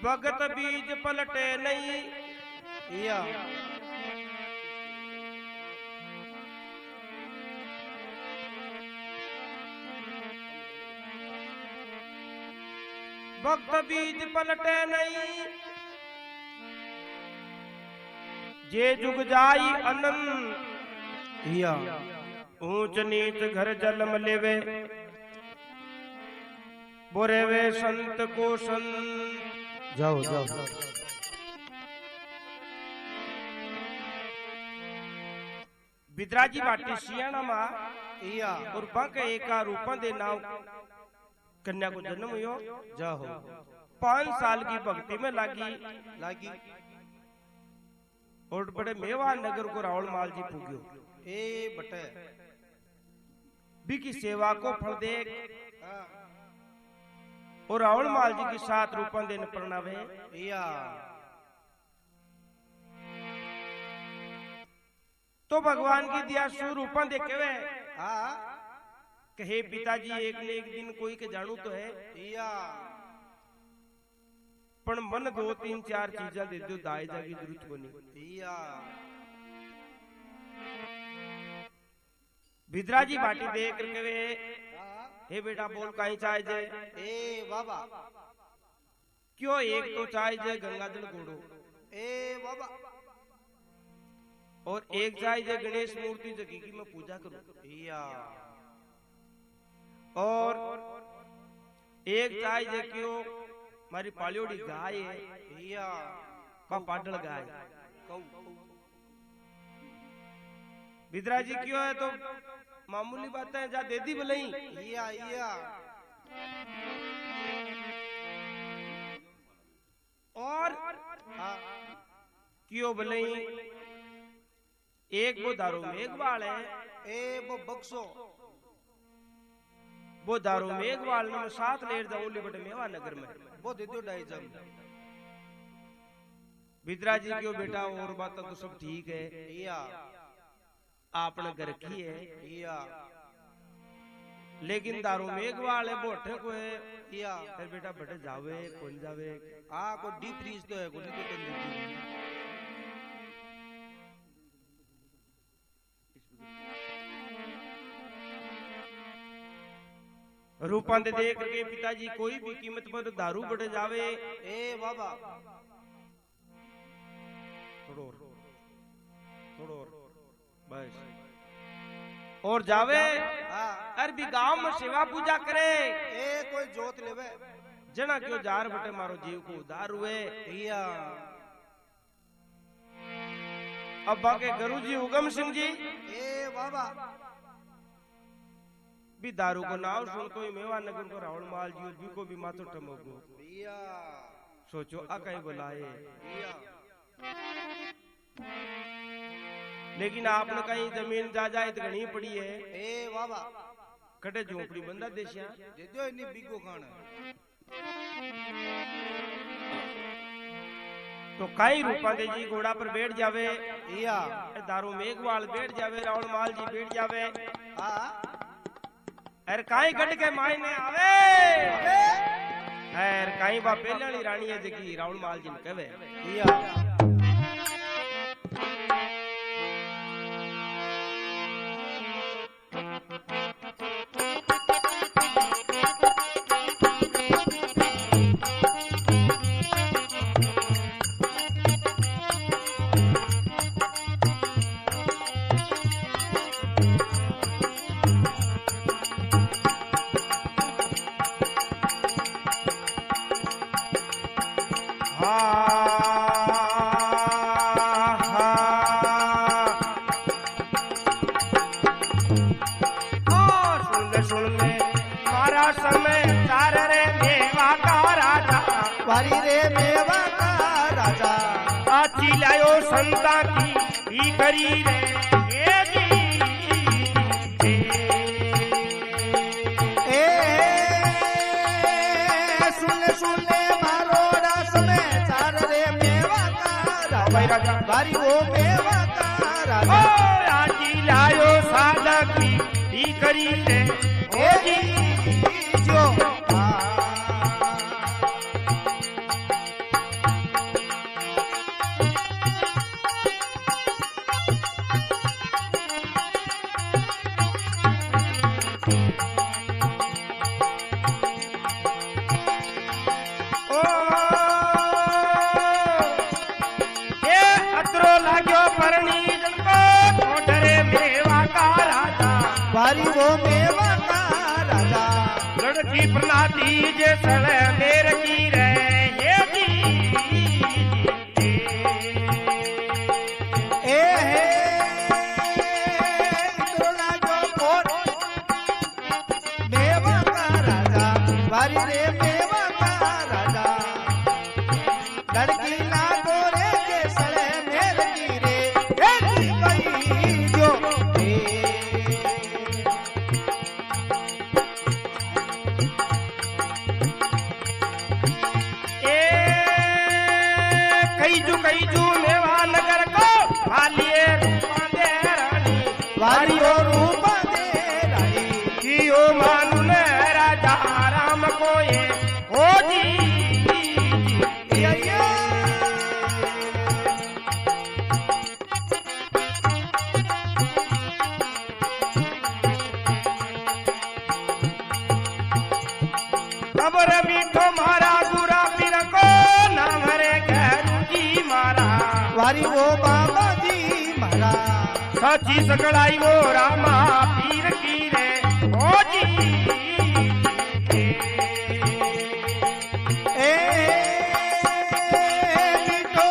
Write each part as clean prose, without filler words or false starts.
भगत बीज पलटे नहीं या भक्त बीज पलटे नहीं जे जुग जाई अनंत या ऊंच नीच घर जन्म लेवे बोरे वे संत को संत जाओ जाओ बिद्राजी बाटी सियाणा मा या और बंक एका रूपा दे नाव कन्या को जन्म हुयो जाहो 5 साल की भक्ति में लागी और बड़े मेवा नगर को रावल माल जी पूग्यो ए बटे बी की सेवा को फल देख और रावल माल जी की 7 रूपन देने प्रणावे या तो भगवान की दिया सु रूपन देखे वे कहे पिताजी एक ने एक दिन कोई के जानू तो है या पण मन 2 3 4 चीजा दे दो दाई जागी जरूरत कोनी या बिद्राजी बाटी देख करके वे हे बेटा बोल कहीं चाहे जे ए बाबा क्यों एक तो चाहे जे गंगाजल घोड़ो ए बाबा और एक चाहे जे गणेश मूर्ति जगी की मैं पूजा करूं या और एक चाहे जे क्यों मारी पालियोड़ी गाय है या का पाडल गाय बिद्राजी क्यों है तो मामूली बात है जा दे दी भलई या और क्यों भलई एक वो दारू मेघवाल है ए वो बक्सो वो दारू मेघवाल में 7 लेर जाऊं बटे मेवा नगर में वो दे दो ढाई जम बिद्राजी क्यों बेटा और बात तो सब ठीक है या आपने घर की है या लेकिन दारू मेघवाल है बोठे को है या फिर बेटा बटे जावे कौन जावे को डीप फ्रीज तो है कोई तो रूपा दे देख के पिताजी कोई भी कीमत पर दारू बढ़े जावे ए बाबा थोड़ो बस और जावे अरबी गांव में सेवा पूजा करे ए कोई जोत लेवे जना क्यों जार बटे मारो जीव को उधार हुए या अब बाके गुरुजी उगम सिंह जी ए बाबा भी दारू को नाव सुन कोई मेवा नगर को रावण माल जी भी को भी माथो टमोगो सोचो आ कहीं बुलाए लेकिन आपने कहीं जमीन जायदाद घनी पड़ी है ए बाबा कटे झोपड़ी बंदा देशिया दे दो इन्नी बिगो खाना तो कई रूपा दे जी घोड़ा पर बैठ जावे या दारू मेघवाल बैठ जावे रावण माल जी बैठ जावे अरे काई गट के मायने आवे अरे काई बा पहली रानी है जगी रावण माल जी ने कहवे या लायो संता की ही करी रे सुन मारो रस में चार रे मेवा का राजा बारी वो मेवा का राजा आजी लायो सादा की ही करी रे जो परणी जनको कोडरे मेवा का राजा वारी वो मेवा का राजा लड़की प्रणाती जे सड़े मेर की रे ये जी ए हे इंद्रोला जो कोट मेवा का राजा वारी रे मेवा का राजा लड़की ना गोरे के सड़े मेर की रे ऐसी कोई जो कई जू मेवा नगर को भालिए रूपा दे रानी वारी ओ रूपा दे रानी जियो मानु ने राजा राम को ये ओ जी खबर मीठो मारा गुरा पीर को नाम रे घरू जी मारा वारी वो बाबा जी मारा सची सकड़ाई वो रामा पीर की रे ओ जी ए मीठो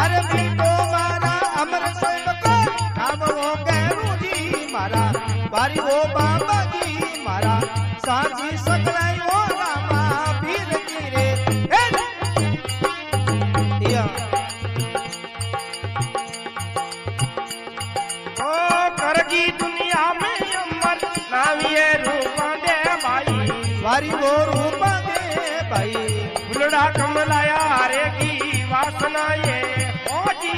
अरे मीठो मारा अमर सेवक नाम वो गैरू जी मारा वारी वो बाबा जी मारा साची सकलाई वो रामा पीर की रे ओ करगी दुनिया में अमर नाविये रूपा दे भाई वारी वो रूपा दे भाई फुलड़ा कमलाया रे की वासना ये ओ जी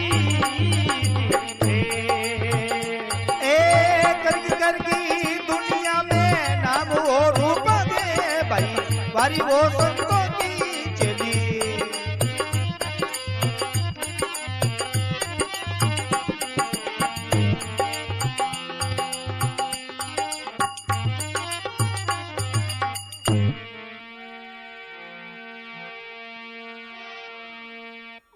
करगी दुनिया में नाम वो रूपा दे भाई वारी वो संतों की चली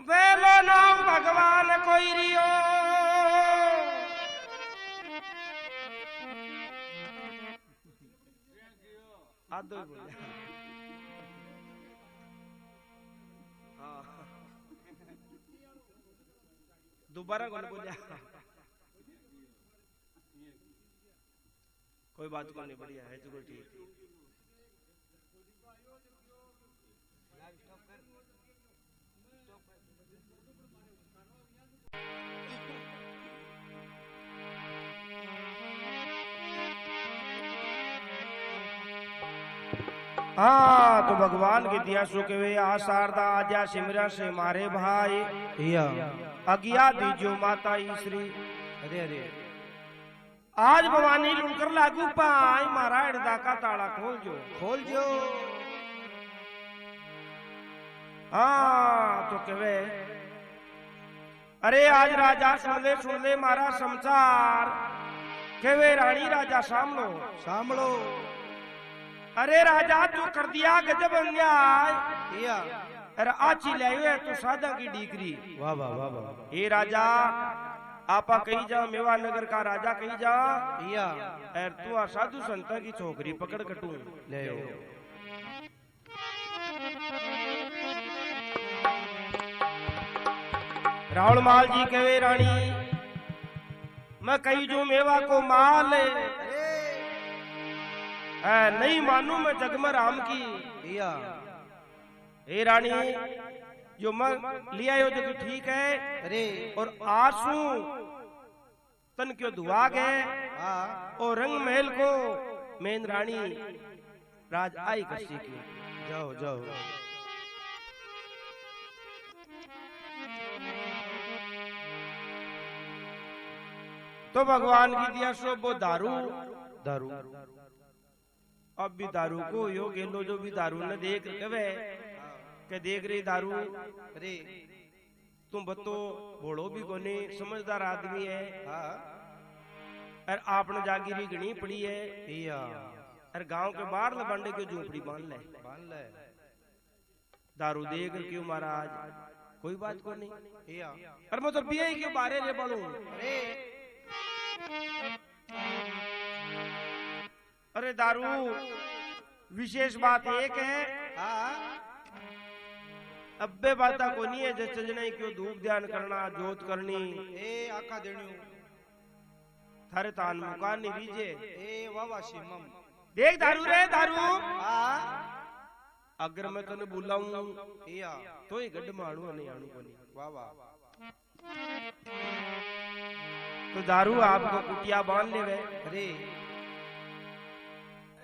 वेलो नाम भगवान कोई रियो आदो बोले दोबारा कौन बोलिया कोई बात को नहीं बढ़िया है चलो ठीक हाँ तो भगवान के दिया सो के वे आसारदा आजा सिमरा से मारे भाई अगिया दीजो माता ईश्वरी अरे अरे आज भवानी लुणकर लागू पाई मारा हृदय का ताला खोल जो हाँ तो कहे अरे आज राजा सुन ले मारा समाचार कहे रानी राजा सामलो अरे राजा तू कर दिया गजब अन्याय अरे आची ले तू सादा की डिग्री वाह वाह वाह वाह ये राजा आपा कही जा मेवा नगर का राजा कही जा अरे तू आ साधु संत की छोकरी पकड़ कटू ले रावण माल जी कहे रानी मैं कही जो मेवा को माल नहीं मानू मैं जगम राम की हे रानी जो मैं लिया हो जो ठीक है अरे और आंसू तन क्यों धुआ गए और रंग महल को मेन रानी राज आई कसी की जाओ जाओ तो भगवान की दिया सो वो दारू अब भी दारू को यो गेलो जो भी दारू न देख कवे के देख रही दारू अरे तुम बतो भोड़ो भी कोने समझदार आदमी है और आपने जागीरी गणी पड़ी है और गांव के बाहर लबांडे के झोपड़ी बांध ले दारू देख क्यों महाराज कोई बात को नहीं। या पर मैं तो पिए ही क्यों बारे रे पड़ू। अरे दारू विशेष बात एक है। हाँ अब्बे बाता को नहीं है जो चजने क्यों धूप ध्यान करना जोत करनी ए आका देणियो थारे तान मुकान नहीं बीजे ए वावा शिमम देख दारू रे दारू। हाँ अगर मैं तने बुलाऊं या तो ही गड्ढ मारू नहीं आणू को नहीं। वावा तो दारू आपको कुटिया बांध लेवे। अरे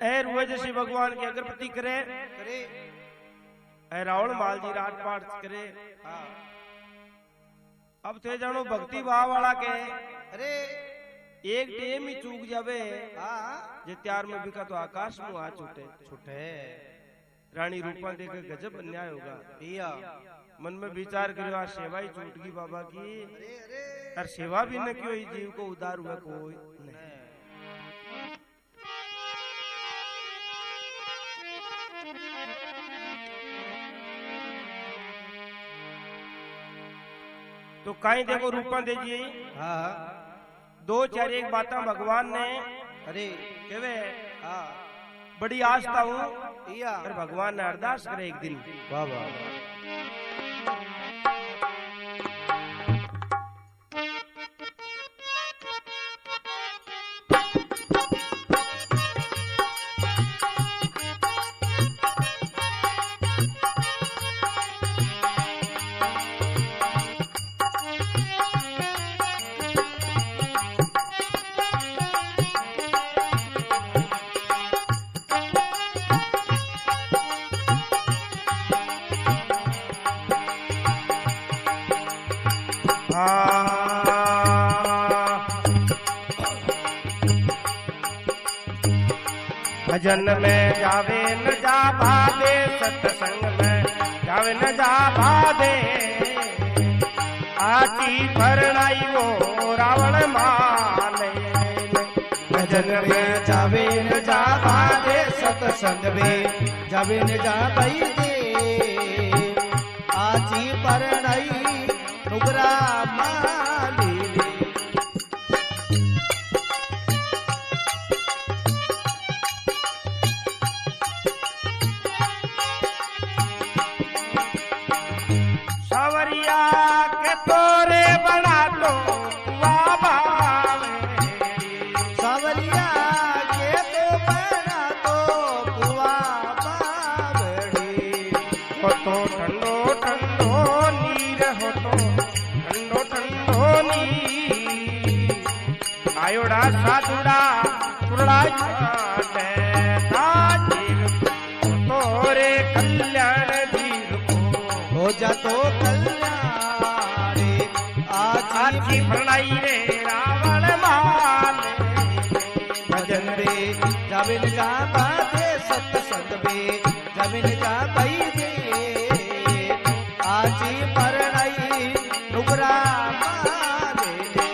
ए रुए जैसे भगवान की अगरबत्ती करे करे ए रावण माल जी रात पाठ करे। हाँ अब थे जानो भक्ति भाव वाला के अरे एक टेम ही चूक जावे हाँ जे त्यार में बिका तो आकाश में आ छूटे छुटे रानी रूपा देखे गजब अन्याय होगा। या मन में विचार करो आज सेवा ही छूट गई बाबा की। अरे अरे और सेवा भी न क्यों जीव को उदार हुआ कोई नहीं। तो कहीं देखो रूपा दे जी हाँ दो चार एक बातें भगवान ने अरे केवे हाँ बड़ी आस्था हूँ या पर भगवान ने अरदास करे एक दिन। वाह वाह भजन में जावे न जा भादे सत्संग में जावे न जा भादे आची भरणाई वो रावण माने। भजन में जावे न जा भादे सत्संग में जावे न जा भाई दे आची परणाई नुगरा माली दे। सावरिया के तोरे बना लो बाबा सावरिया के तो बना तो कुआ बावड़ी हो तो ठंडो ठंडो नीर हो तो ठंडो ठंडो नीर आयोड़ा साधुड़ा कुरड़ा छाटे नाचिर तोरे कल्याण धीर को हो जा तो कल्याणी आची भरणाई रे रावण माने। भजन रे जबिन जा बादे सत्संग में जबिन जा भाई दे आची परणाई नुगरा माले दे।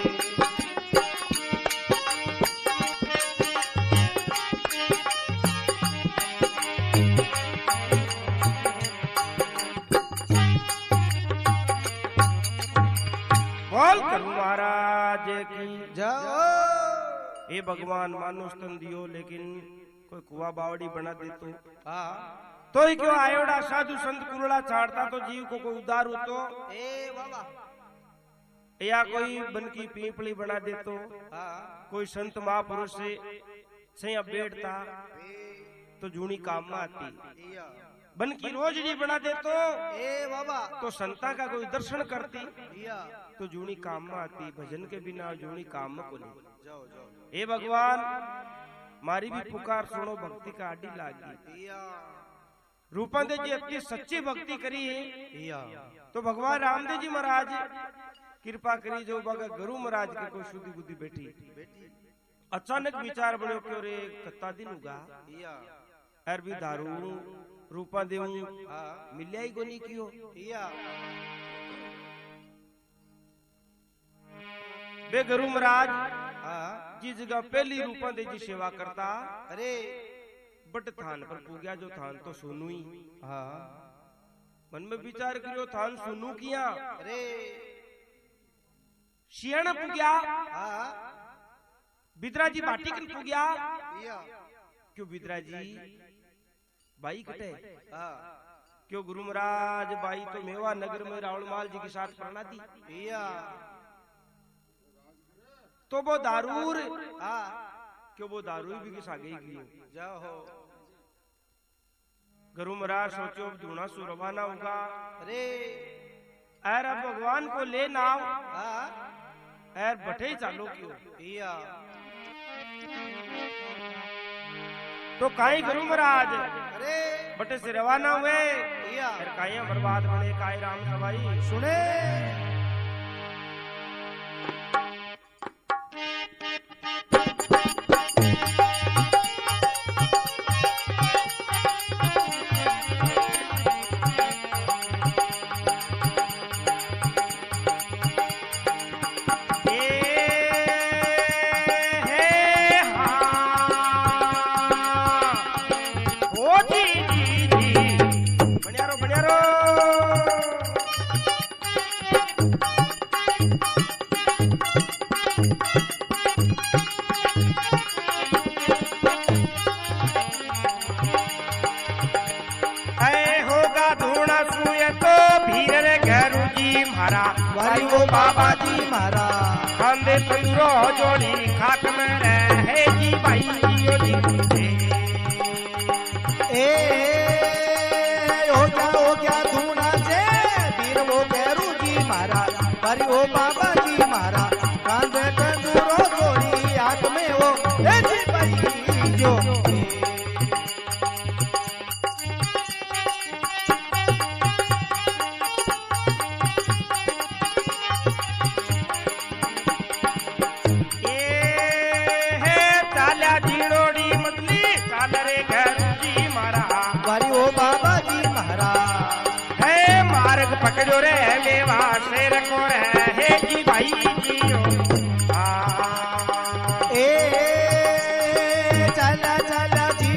बोल करूं महाराज की जाओ हे भगवान मानो स्तन दियो लेकिन कोई कुआ बावड़ी बना दे हाँ तो ही क्यों आयोड़ा साधु संत कुरड़ा छाड़ता तो जीव को कोई उदार हो तो ए बाबा या कोई बन की पीपली बना दे तो हाँ कोई संत महापुरुष से बैठता तो जूनी काम में आती। या बन की रोजड़ी बना दे ए बाबा तो संता का कोई दर्शन करती या तो जूनी काम में आती। भजन के बिना जूनी काम में को नहीं। जाओ जाओ हे भगवान मारी भी पुकार सुनो भक्ति का आडी लागी। या रूपन देव जी इतनी सच्ची भक्ति करी है या तो भगवान रामदेव जी महाराज कृपा करी जो बगा गुरु महाराज के कोई शुद्धि बुद्धि बैठी अचानक विचार बनो क्यों रे कत्ता दिन होगा या हर भी दारू रूपा देव हाँ मिलिया ही गोनी क्यों या बे गुरु महाराज हाँ जिस जगह पहली रूपा देव जी सेवा करता अरे बट थान पर पूग्या जो थान तो सोनू ही हाँ मन में विचार करियो थान सुनू किया अरे शियाना पुग्या हाँ बिद्राजी बाटी कन पुग्या या क्यों बिद्राजी बाई कटे हाँ क्यों गुरु महाराज बाई तो मेवा नगर में रावणमाल जी के साथ पढ़ना थी या तो वो दारूर हाँ क्यों वो दारू भी किस आगे ही जाओ हो गुरु महाराज सोचो धूना सु रवाना होगा अरे एर अब भगवान को ले नाव हाँ एर बटे ही चालो क्यों या तो काई गुरु महाराज अरे बटे से रवाना हुए या फिर काई बर्बाद बने काई राम सभाई सुने वारी वो बाबा जी मारा खांदे तंदुरो जोड़ी खाक में रहे जी भाई जियो जी ए हो गया धूना से वीर वो भैरू जी मारा वारी वो बाबा जी मारा खांदे तंदुरो जोड़ी आंख में वो ए जी भाई जो पकड़ो रे मेवा शेर को रे जी भाई जियो ए चला चला जी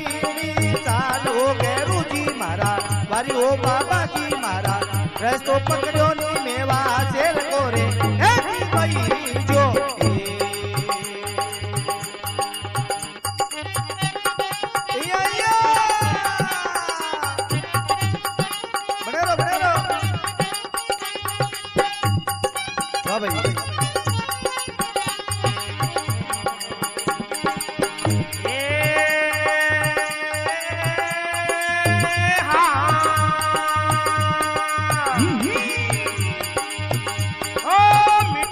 चालो गेरू जी मारा वारी ओ बाबा जी मारा रस्तो पकड़ो नी मेवा शेर को रे जी भाई जो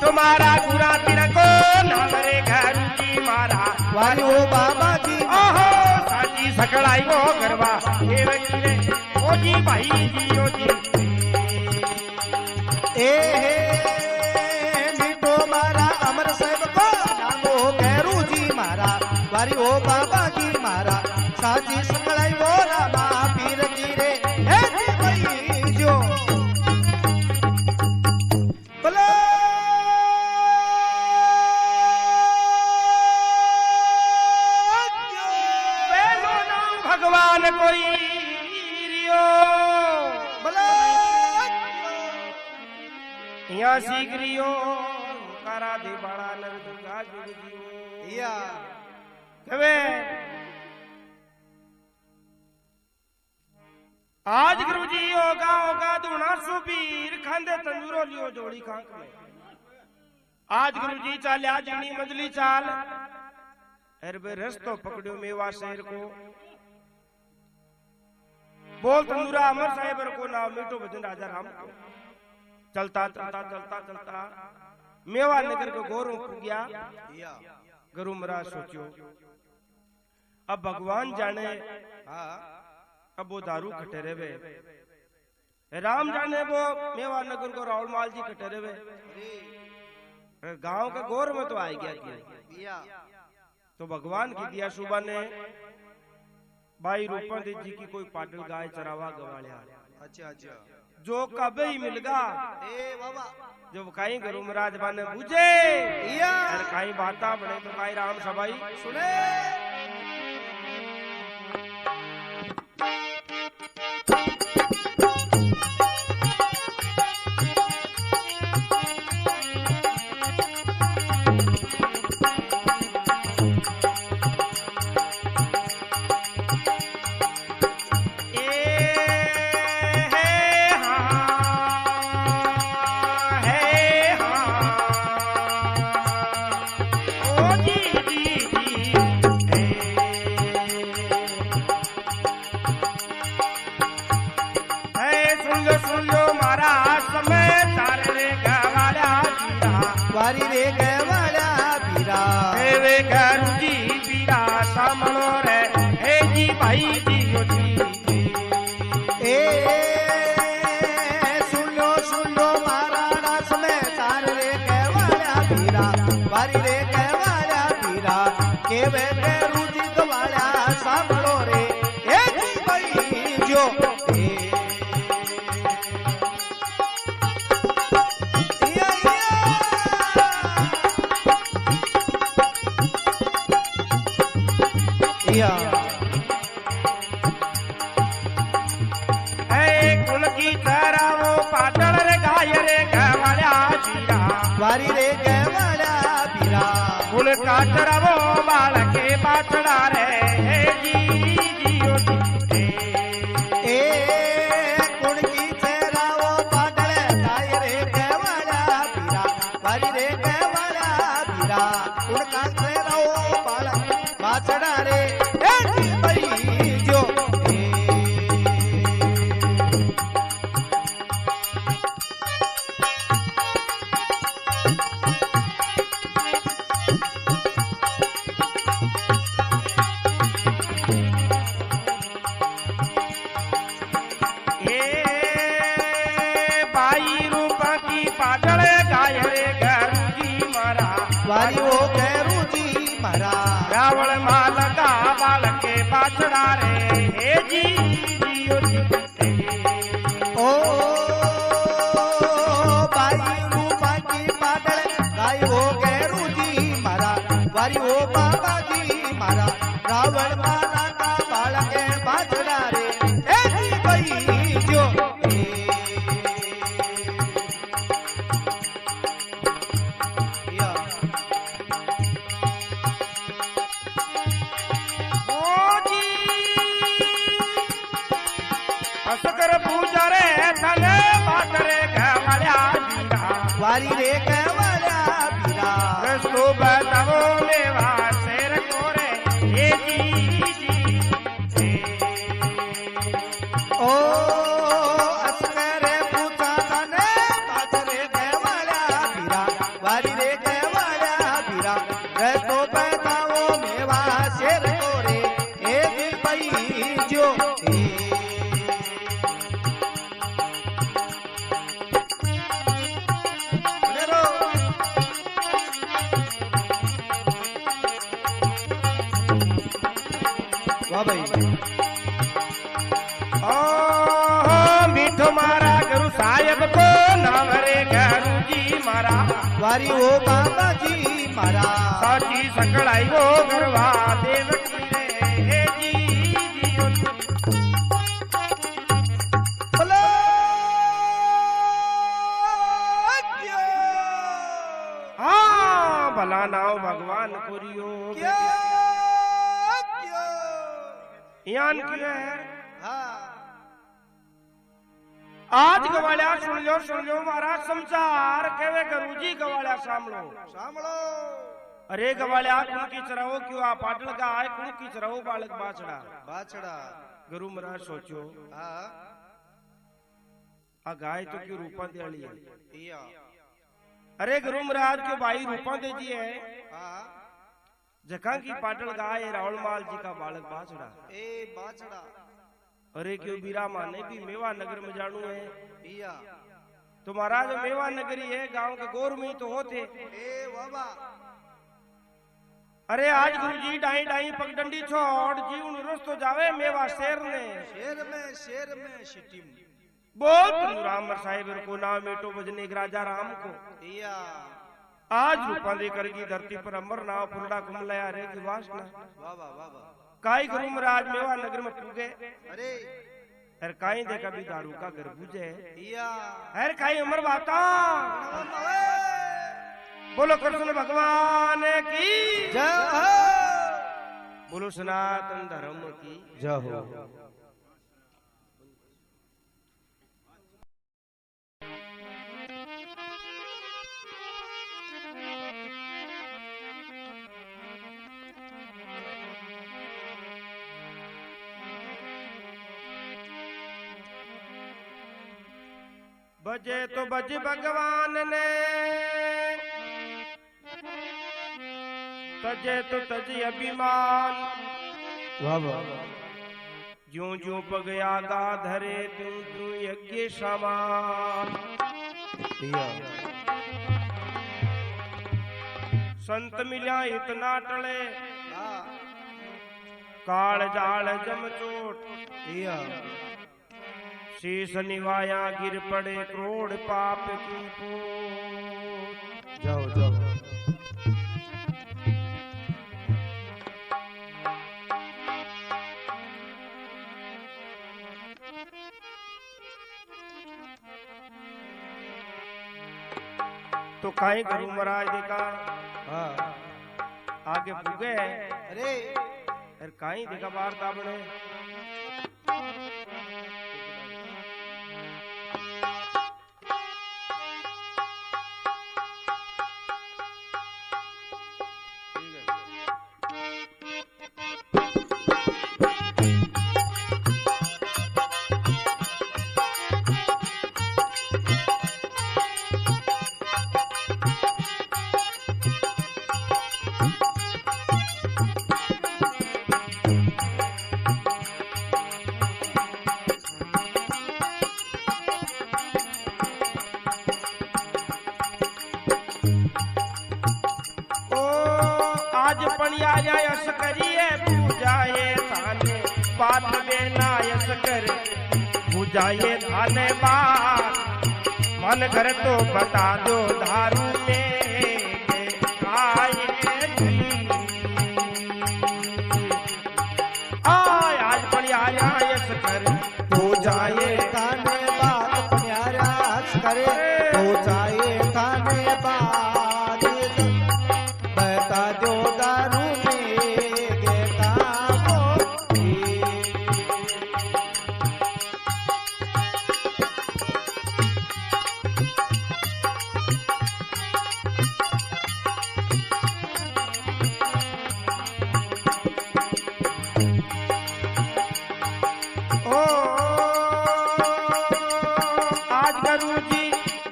तुम्हारा गुरा तिरको नामरे घर जी मारा वारी ओ बाबा जी ओहो साजी सकड़ाई वो करवा ये वकीले ओ जी भाई जी ओ जी ए मिठो मारा अमर साहब को नामो गैरू जी मारा वारी ओ बाबा जी मारा साजी सकड़ाई वो रामा पीर जी रे ए जी भाई जो बोलो भगवान कोई रियो बोलो यहाँ सीख रियो कारा दे बड़ा नर दुर्गा जुग जियो या कवे आज गुरुजी होगा धूना सुबीर खांदे तंदूरो लियो जोड़ी खाक में आज गुरुजी चाल्या जनी मजली चाल अरबे रस्तो पकड़ो मेवा शहर को बोल तंदूरा अमर साहेबर को नाम मीठो भजन राजा राम को चलता चलता चलता चलता मेवा नगर को गोरों को गया गुरु महाराज सोचो अब भगवान जाने अब वो दारू खटे रहे राम जाने वो मेवा नगर को रावणमाल जी खटे रहे गांव के गोर में तो आ गया तो भगवान की दिया सुबह ने भाई रूपंदे जी की कोई पाटल गाय चरावा गवालिया अच्छा अच्छा जो कभी ही मिलगा ए बाबा जो कहीं गुरु महाराज बने बुझे यार कहीं बाता बने तो कहीं राम सभाई सुने वारी रे गवाला पीरा वे गुरु जी पीरा सामणो रे हे जी भाई जी ए सुन लो मारा दास में चार रे गवाला पीरा वारी रे गवाला पीरा के वे गुरु जी गवाला सामणो रे हे जी भाई जो कुल की तरह वो पाटल रे गाय रे गवाला पीरा वारी रे गवाला पीरा कुल का तरह वो बाल के बाछड़ा रे हे जी जियो जी ए कुल की तरह वो पाटल गाय रे गवाला पीरा वारी रे गवाला पीरा कुल का तरह वो बाल बाछड़ा रे हे जी भाई जो वारी वो गैरू जी मारा रावण माल का बाल के बाछड़ा रे हे जी जियो जी ओ बाई रूपा की पाटल गाय वो गैरू जी मारा वारी वो बाबा जी मारा रावण माला का बाल के बाछड़ा रे हे जी भाई जो वारी रे गवाला पीरा रस्तो बताओ मेवा शेर कोरे ये जी ओ असकर पूछा तने बाजरे गवाला पीरा वारी रे गवाला पीरा रस्तो बताओ मेवा शेर कोरे एक भाई जो मीठो मारा गुरु साहेब को नाम रे गुरु जी मारा वारी वो बाबा जी मारा साची सकड़ाई वो गरवा देव हे जी जियो बोलो हाँ भला नाव भगवान कोरियो यान किया है आज गवालिया सुन लो महाराज समाचार केवे गुरुजी गवालिया सामलो अरे गवालिया कुण की चराओ क्यों आ पाटल का आए कुण की चराओ बालक बाछड़ा गुरु महाराज सोचो आ गाय तो क्यों रूपा दियाली है अरे गुरु महाराज क्यों भाई रूपा दे जी है जखा की पाटल गाय रावलमाल जी का बालक बाछड़ा अरे क्यों बीरा माने भी मेवा नगर में जानू है तो महाराज मेवा नगरी है गांव के गोर में तो होते अरे आज गुरु जी डाई डाई पगडंडी छोड़ जी उन रस्तो जावे मेवा शेर में सिटी में बोल राम साहिब को नाम मेटो बजने राजा राम को आज रूपा देकर की धरती पर अमर नाव पुरड़ा कुमलया रे की वासना काई गुरु महाराज मेवा नगर में पूगे अरे काई देखा भी दारू का घर बुझे अरे काई अमर बाता बोलो कृष्ण भगवान की जय बोलो सनातन धर्म की जय हो बजे तो बज भगवान ने तजे तो तज अभिमान वाह वाह ज्यों ज्यों पग आगा धरे त्यों त्यों यज्ञ समान संत मिल्या इतना टले काल जाल जम चोट शीश निवाया गिर पड़े करोड़ पाप की पोत। जाओ जाओ तो काहे करूं महाराज देखा आगे पुगे अरे अरे काहे देखा वार्ता बने यस करिए पूजाए थाने बात बेना यस कर पूजाए थाने बात मन घर तो बता दो धारू में आए आज पड़िया यस कर पूजाए थाने बात प्यारा हंस करे पूजाए थाने बात बता दो दारू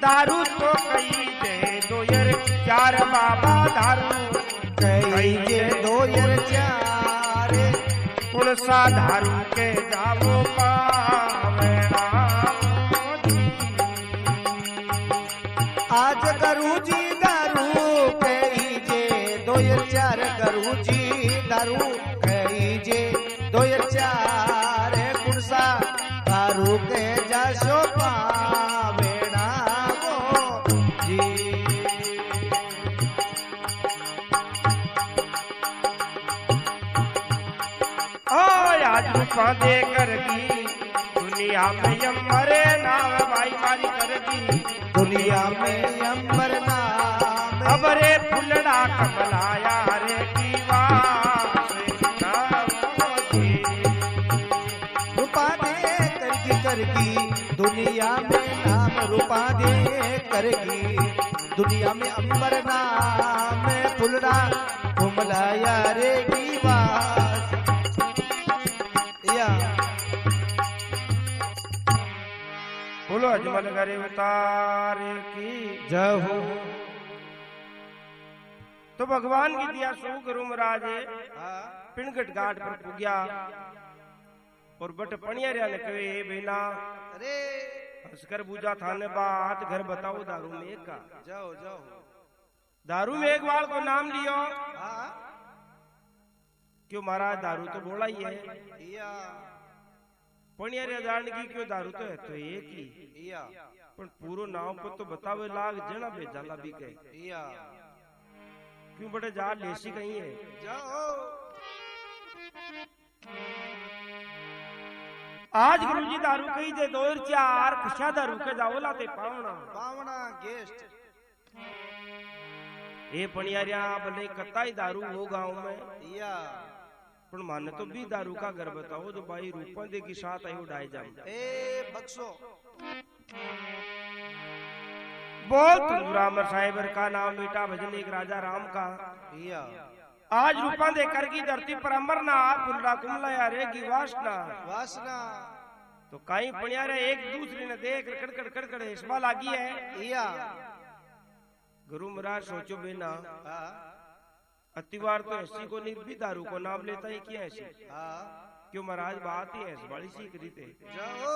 दारू तो कई दे दो यार चार बाबा दारू कई दे दो यार चार कौन सा दारू के जावो पावे आज करू जी दारू कई जे दो यार चार करू जी दारू कई जे दो यार चार कौन सा दारू के जाशो पावे आज रूपा दे करगी दुनिया में अमरे नाम भाई मारी करगी दुनिया में अंबर नाम अबरे फुलड़ा कमलाया रे दीवा रूपा दे करगी दुनिया में नाम रूपा दे करगी दुनिया में अंबर नाम फुलड़ा कमलाया रे दीवा बोलो अजमल करे उतार की जय हो। तो भगवान की दिया सो गुरु महाराज पिणगट घाट पर पुग्या और बट पणिया ने कहे बेना अरे हंसकर बूझा थाने बात घर बताओ दारू में एक का जाओ जाओ दारू में एक बार को नाम लियो क्यों महाराज दारू तो बोला ही है पणिया जान की क्यों दारू तो है तो एक ही पर पूरो नाव को तो बतावे लाग जना बेजाला भी कहे क्यों बड़े जा लेसी कहीं है जाओ आज गुरुजी दारू कही दे दो चार खुशा दारू के जाओ लाते पावना पावना गेस्ट ए पणिया भले कताई दारू हो गांव में पर माने तो भी दारू का घर बताओ जो भाई रूपा दे के साथ आई उड़ाए जाए ए बक्सो बहुत रामर साहिबर का नाम बेटा भजन एक राजा राम का आज रूपा दे कर की धरती पर अमरनाथ फुलरा कुमला यारे की वासना वासना तो कहीं पणिया रे एक दूसरे ने देख कड़कड़ कड़कड़ हिस्सा लागी है या गुरु महाराज सोचो बेना अतिवार तो ऐसी को निर्भी दारू को नाम लेता है क्या ऐसी हाँ क्यों महाराज बात ही है बड़ी सीख रही थे जाओ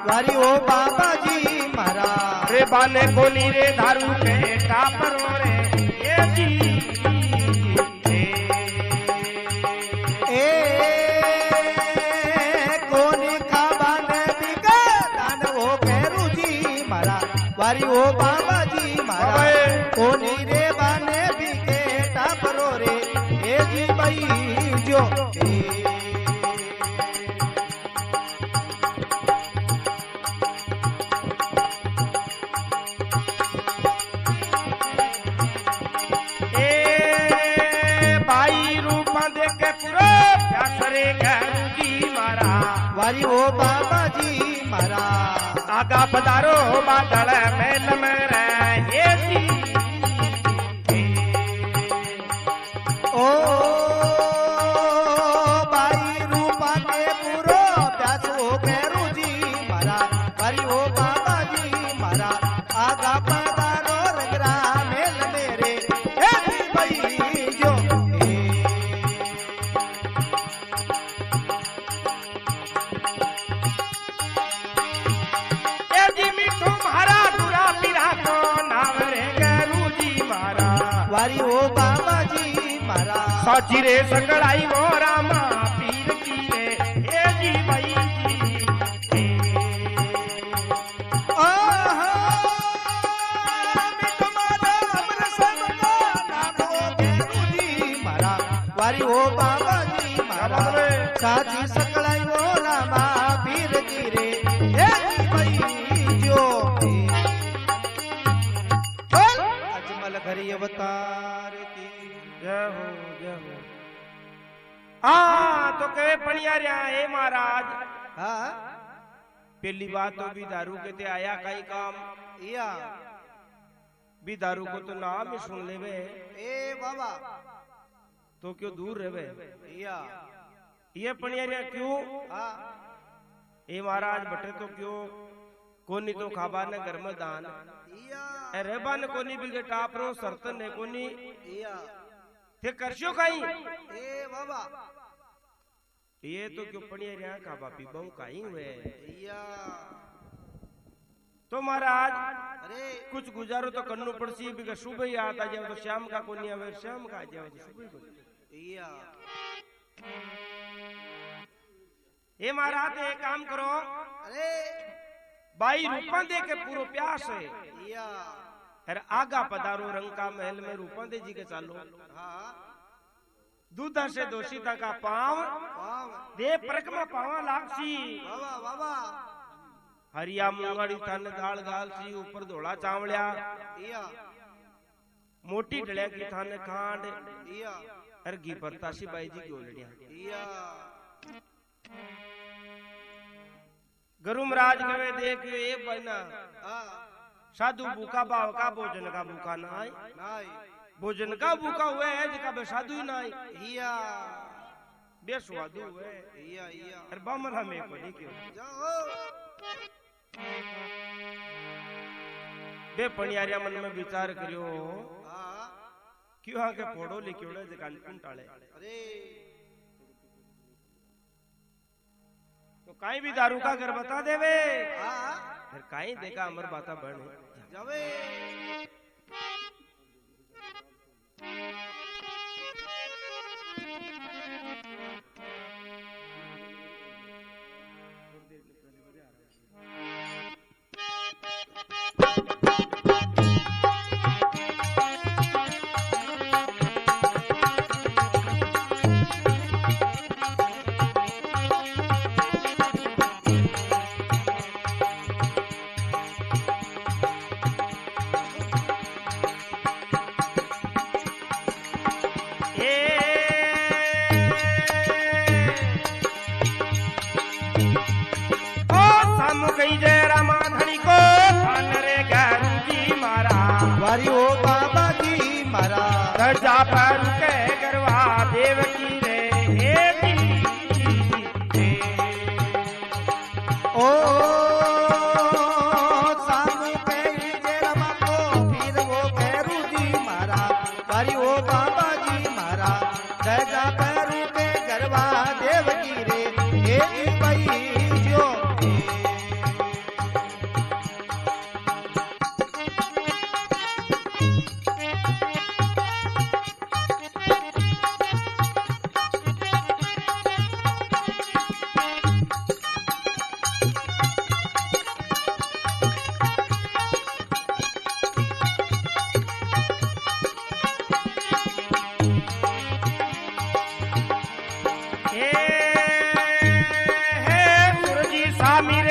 वारी ओ बाबा जी मारा रे बाने कोनी रे दारू के टापरो रे ये जी कोनी का बाने बिगा दान वो केरू जी मारा वारी ओ बाबा जी मारा कोनी रे बाने बिगे टापरो रे ये जी भाई जो वारी ओ बाबा जी मारा आगा पधारो बादल मेल में रहे ओ बाई रूपा के पूरो प्यास हो गैरू जी मारा वारी ओ बाबा जी मारा आगा पधारो रगरा मेल मेरे भाई जो वारी ओ बाबा जी मारा साची रे संगड़ाई वो रामा पीर की रे ए जी भाई जी आहा मिट मारा अमर सब का नाम हो गैरू जी मारा वारी ओ बाबा जी मारा साची संगड़ाई वो रामा पीर की रे ए जी भाई जो अजमल घरी अवतार की जय हो हाँ तो कहे पणियारिया ए महाराज हाँ पहली बात तो भी दारू के ते आया कई काम या भी दारू को तो नाम ही सुन लेवे ए बाबा तो क्यों दूर रहे या ये पणियारिया क्यों हाँ ए महाराज बटे तो क्यों कोनी तो खाबा ने घर में दान या रेबा ने कोनी भी टापरो सरतन ने कोनी या थे करशो काई ए बाबा ये तो क्यों पणियारिया खाबा पीबा काई हुए या तो महाराज अरे कुछ गुजारो तो करनो पड़सी भी सुबह ही आता जाओ तो शाम का कोनी आवे शाम का आ जाओ तो सुबह को या ये महाराज एक काम करो अरे बाई रूपा दे के पूरो प्यास है या अरे आगा पधारो रंग का महल में रूपा दे जी के चालो हाँ दूधा से दोषिता का पांव वाह दे परक में पावा लागसी बाबा बाबा हरिया मूंगड़ी थन दाल गाल सी ऊपर धोला चावलिया या मोटी डलिया की थाने खांड या अरे घी परतासी बाई जी की ओलड़िया या गरुमराज कहे देख ये बना हाँ साधु भूखा भाव का भोजन का भूखा ना आए नाई भोजन का भूखा हुआ है जिका बे साधु ही ना आए या बेस्वादु हुए या अरे बामन हमें को नहीं क्यों जाओ बे पणियारिया मन में विचार करियो हाँ क्यों हाँ के फोड़ो लिखियोड़े जकान टाले अरे तो काई भी दारू का घर बता देवे हाँ फिर काई देखा अमर बाता बन जावे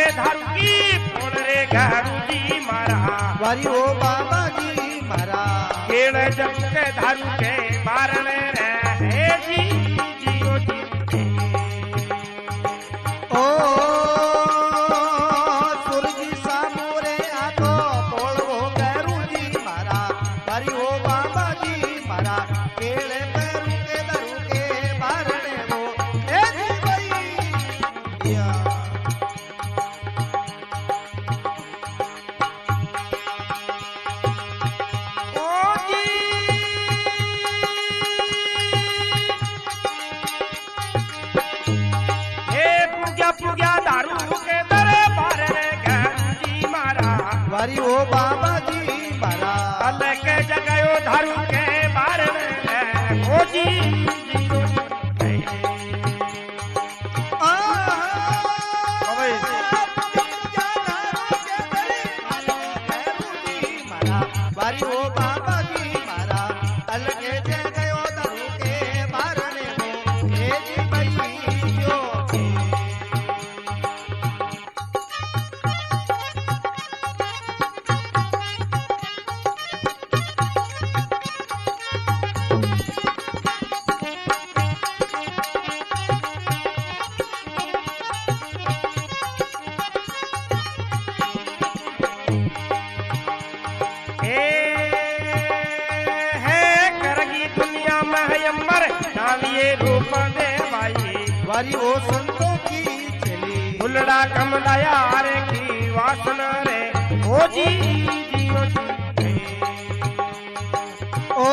के धारू की फोड़ रे घरू जी मारा वारी ओ बाबा जी मारा केड़ जब के धारू के बारने रे जी जियो जी ओ सूरज सामोरे आतो पोळो घरू जी मारा वारी ओ बाबा जी मारा केड़े पैरू के धरू के बारने वो ए जी भाई या पुग्या दारू के दरे बारे घरू जी मारा वारी ओ बाबा जी मारा अल के जगयो धारू के बारे ओ जी वारी ओ बाबा जी मारा अल के जगयो धारू के बारे ए जी भाई जो रूप दे भाई वारी ओ संतों की चली फुलड़ा कमला यार की वासना रे ओ जी जियो जी ओ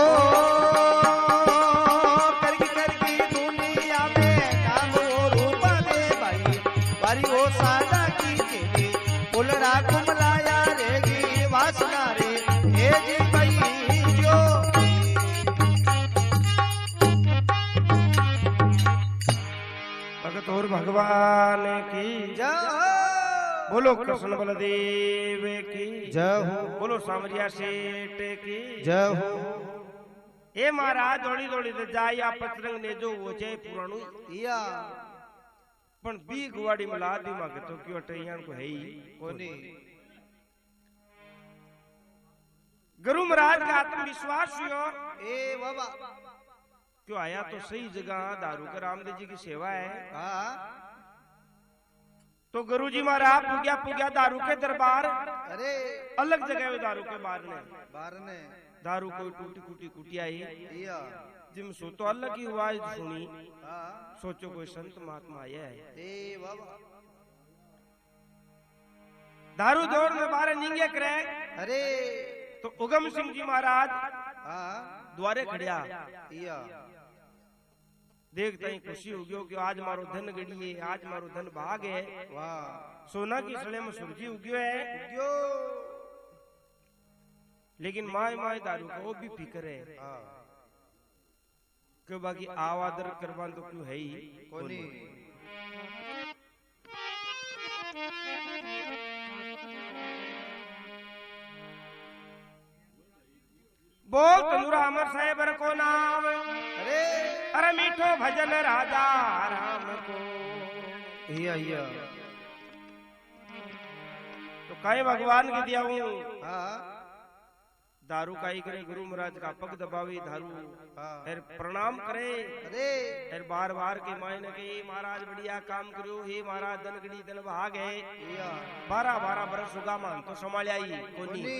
करगी दुनिया में काम ओ रूप दे भाई वारी ओ सादा की चली फुलड़ा कमला यार की वासना रे हे जी भाई जो और भगवान की जय बोलो कृष्ण बलदेव की जय हो बोलो सामरिया सेठ की जय हो ए महाराज दौड़ी दौड़ी तो जाय आ पतरंग ने जो वो जय पुराणु या पण बी गुवाड़ी मिला दिमाग तो क्यों अटैयान को है ही कोनी गुरु महाराज का आत्मविश्वास हुयो ए बाबा क्यों आया तो सही जगह दारू का रामदेव जी की सेवा है हाँ तो गुरु जी महाराज पुग्या दारू के दरबार अरे अलग जगह दारू के बार ने दारू कोई टूटी कुटी आई या जिम सो तो अलग की आवाज सुनी हाँ सोचो कोई संत महात्मा आया है ए बाबा दारू दौड़ में बारे निंगे करे अरे तो उगम सिंह जी महाराज हाँ द्वारे खड़िया या देखते ही खुशी हो गयो कि आज मारो धन गड़ी है आज मारो धन भाग है वाह सोना की सड़े में सुरजी उग्यो है क्यों लेकिन माय दारू का वो भी फिक्र है क्यों बाकी आवादर करवान तो क्यों है ही कोनी बोल तनुरा अमर साहेब को नाम अरे मीठो भजन राजा राम को या तो कई भगवान के दिया हूँ हाँ दारू काई करे गुरु महाराज का पग दबावी दारू फिर प्रणाम करे अरे फिर बार बार के मायने के महाराज बढ़िया काम करो हे महाराज दन गड़ी दन भाग है 12 बरस सुगा मान तो संभाल आई कोनी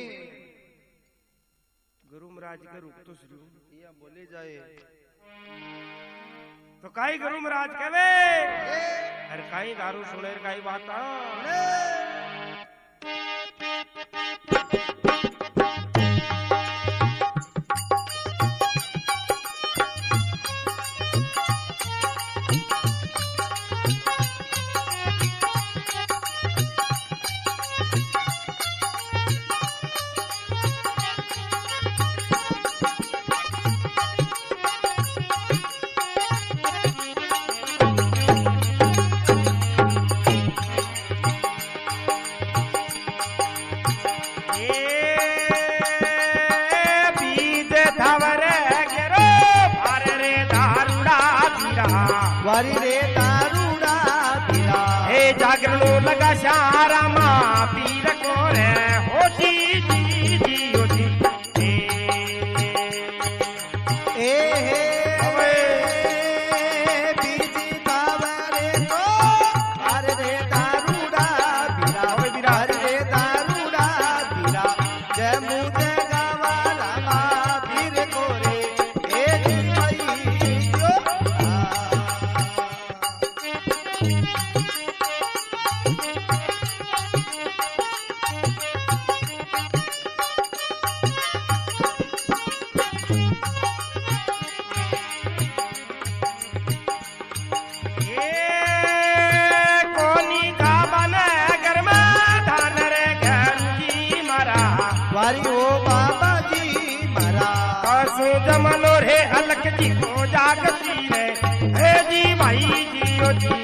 गुरु महाराज के रुक तो शुरू बोले जाए तो काई गुरु महाराज कहे अरे काई दारू सुने काई बात वारी रे दारूड़ा पीरा हे जागरणो लगा शारा मां पीर को रे हो जी ओ जी ए हे बीजी बावरे को अरे रे दारूडा बीरा अरे रे दारूडा बीरा जय मुझे गावाला मां पीर को रे ए जी भाई जो वारी ओ बाबा जी मारा आसू जमलो रे अलख जी को जागती रे हे जी भाई जी ओ जी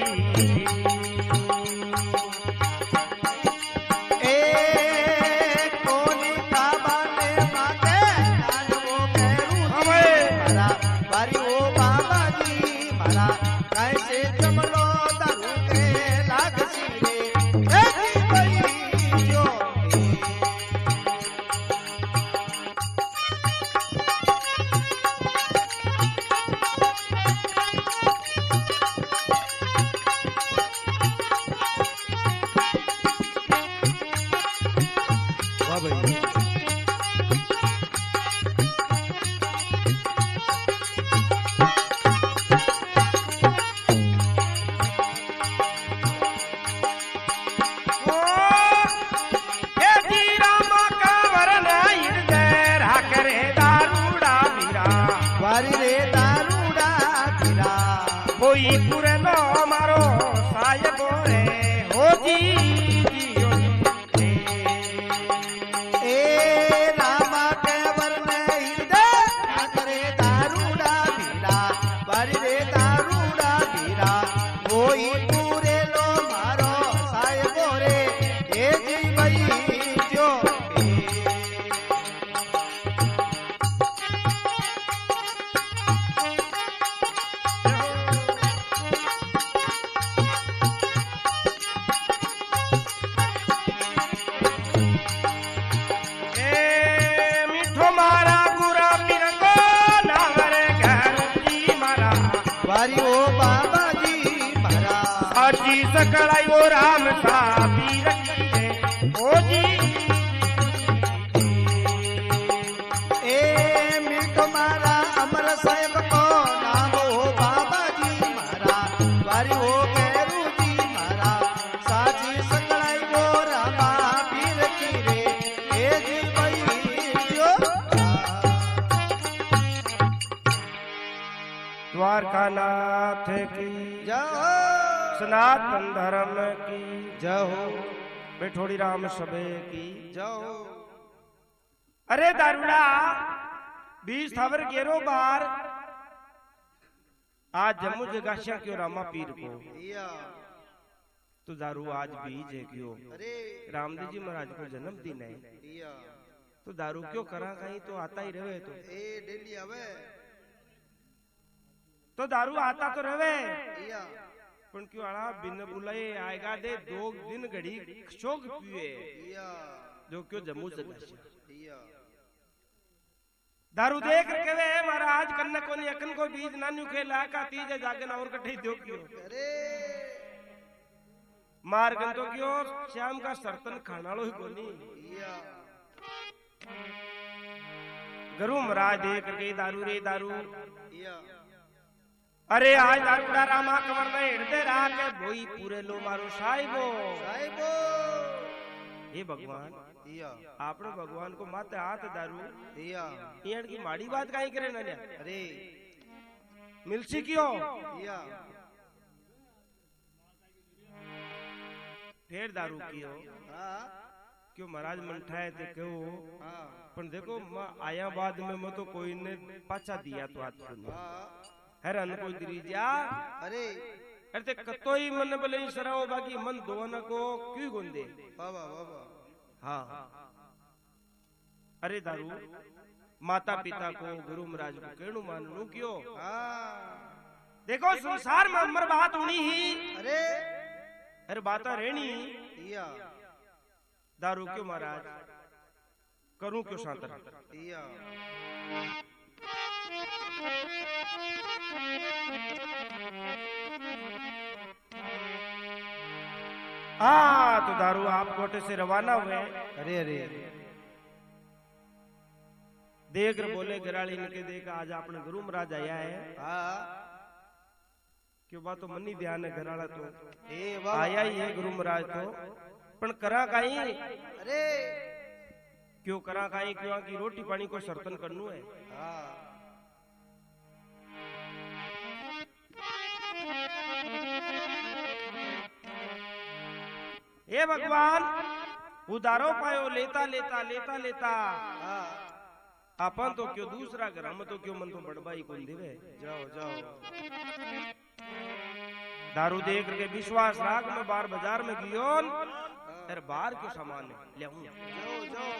ए कोनी बाबा ने माते वो करू मारा वारी ओ बाबा जी मारा कैसे जमलो दारू के लागसी रे हे जी भाई जो वारी रे दारूडा बीरा कोई पुरनो मारो सायबो रे हो जी ओ जी ए रामा के वरने हृदय करे दारूडा बीरा वारी रे दारूडा बीरा कोई पूरे लो मारो सायबो रे ए जी भाई जो वारी ओ बाबा जी मारा साची सकड़ाई वो राम सा पीर रे ओ जी ए मीठो मारा अमर साहेब को नाम हो बाबा जी मारा वारी हो कैरू जी मारा साची सकड़ाई वो रामा पीर की रे ए जी भाई जो द्वारकानाथ की जय सनातन धर्म की जय हो बेठोड़ी राम सबे की जय हो अरे दारूड़ा 20 थावर गेरो बार आज जम्मू जगाशिया क्यों रामा पीर को या तो दारू आज बीज है क्यों अरे रामदेव जी महाराज को जन्मदिन है या तो दारू क्यों करा कहीं तो आता ही रहे तो ए डेली आवे तो दारू आता तो रहे या पण क्यों आड़ा बिन बुलाए आएगा दे 2 दिन घड़ी शोक पिए या जो क्यों जम्मू जगाशिया या दारू देख के वे महाराज कन्न को नहीं अकन को बीज नान्यू के लाका तीज जागन और कठे दो क्यों अरे मार्गन तो क्यों श्याम का सर्तन खानालो ही कोनी या गुरु महाराज देख के दारू रे दारू या अरे आज दारूड़ा रामा कमर में हृदय रहा के भोई पूरे लो मारो साहिबो साहिबो हे भगवान या आपने भगवान को माते हाथ दारू या ईण की माड़ी बात काई करे ना अरे मिलसी क्यों या फिर दारू कियो हाँ क्यों महाराज मंठाए थे क्यों हाँ पर देखो आया बाद में मैं तो कोई ने पाचा दिया तो हाथ सुन हाँ हैरान कोई दिरी जा अरे अरे कतोई मन भले सराओ बाकी मन दोन को क्यों गुंदे बाबा बाबा हाँ अरे दारू माता पिता को गुरु महाराज को केणु मानू क्यों हाँ देखो संसार में अमर बात होनी ही अरे अरे बात रेणी या दारू क्यों महाराज करूं क्यों शांतर या हाँ तो दारू आप कोटे से रवाना हुए। अरे अरे देख रहे बोले गिराली ने के देख आज अपने गुरु महाराज आया है। हाँ क्यों बात तो मनी ध्यान है घराला तो ए वाह आया ही है गुरु महाराज तो पण करा काई अरे क्यों करा काई क्यों की रोटी पानी को सर्तन करनु है। हाँ हे भगवान उदारो पायो लेता लेता लेता लेता हाँ अपन तो क्यों दूसरा घर हम तो क्यों मन तो बड़बाई कौन देवे। जाओ जाओ दारू देख के विश्वास राख में बार बाजार में गियोन अरे बाहर क्यों सामान है ले जाओ जाओ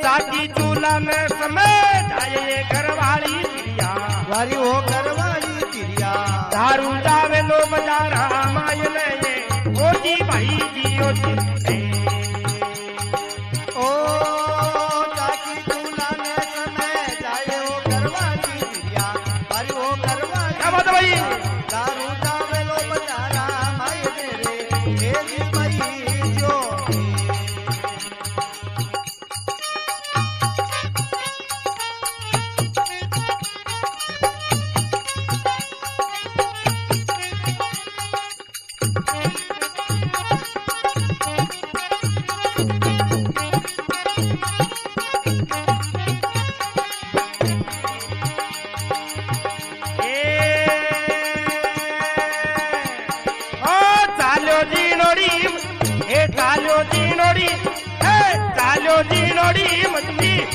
चाकी चूल्हा में समय जाए घरवाली चिड़िया वारी हो करवाली चिड़िया दारू जावे लो बजारा मायने ये ओ जी भाई जी ओ जी ओ चाकी चूल्हा में समय जाए हो करवाली चिड़िया वारी हो करवाली क्या बात है भाई दारू जावे लो बजारा माय मेरे हे जी भाई जो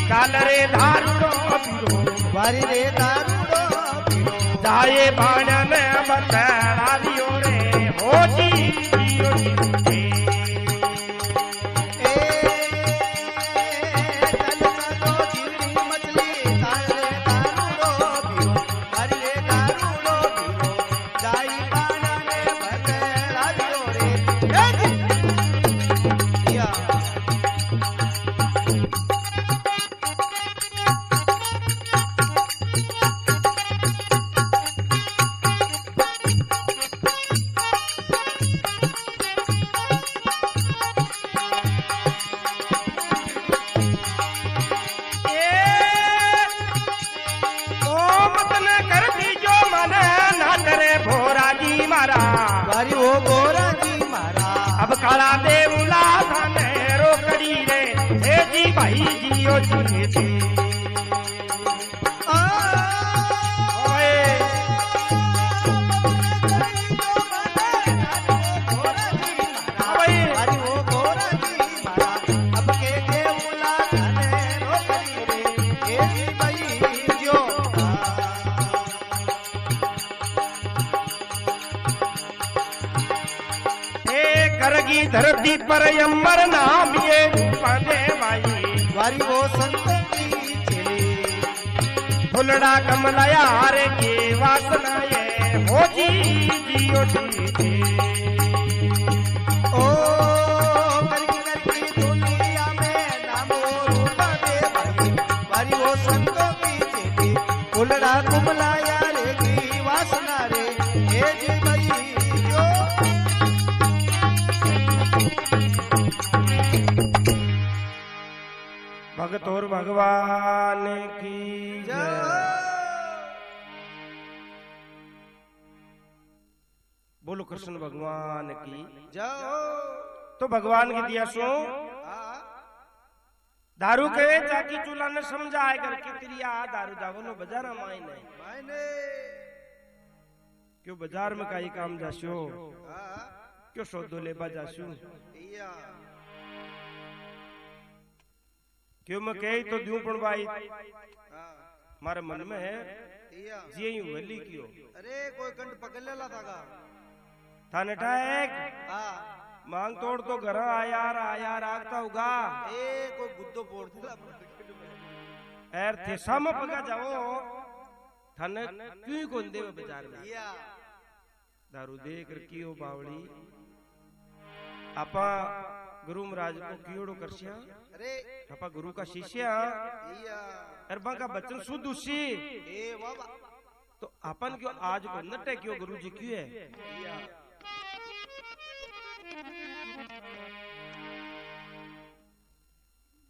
चाल रे दारूड़ो पीरो वारी रे दारूड़ो पीरो जाए बाण में बतरा दियो रे हो जी दियो जी ए चल चलो झीड़ी मछली चाल रे दारूड़ो पीरो वारी रे दारूड़ो पीरो जाई बाण में बतरा दियो रे या वारी हो गोरा जी मारा अब काला देवला थाने रोकड़ी रे हे जी भाई जी ओ जी आ ओए ओए वारी हो गोरा जी मारा अब के देवला थाने रोकड़ी रे हे जी भाई जो करगी धरती पर अमर नाम ये पाने भाई वारी वो संत की चली फुलड़ा कमलाया रे की वासना ये हो जी जियो जी ओ करकी दुनिया में नाम रूप दे भाई वो संतों की चेती फुलड़ा कमलाया रे की वासना रे हे जी भाई जो भगत और भगवान की जय। बोलो कृष्ण भगवान की जाओ तो भगवान की दिया सो दारू के चाकी चूल्हा ने समझाए करके तिरिया दारू जावलो बाजारा मायने मायने क्यों बाजार में काई काम जास्यो क्यों सौदो लेबा जास्यो या क्यों मैं कही तो दूं पण भाई मारे मन में है या जी यूं वली क्यों अरे कोई कंड पकड़ लेला थागा थाने टाइक हां मांग तोड़ तो घर आया रागता होगा ए कोई गुद्दो पोड़ दिला एर थे साम पगा जाओ थाने क्यों कोन देवे बाजार में या दारू देख रखियो बावड़ी आपा गुरु महाराज को कियोड़ो करसिया अरे आपा गुरु का शिष्य या अरबा का बचन शुद्ध उसी ए बाबा तो अपन क्यों आज को नटे क्यों गुरु जी क्यों है या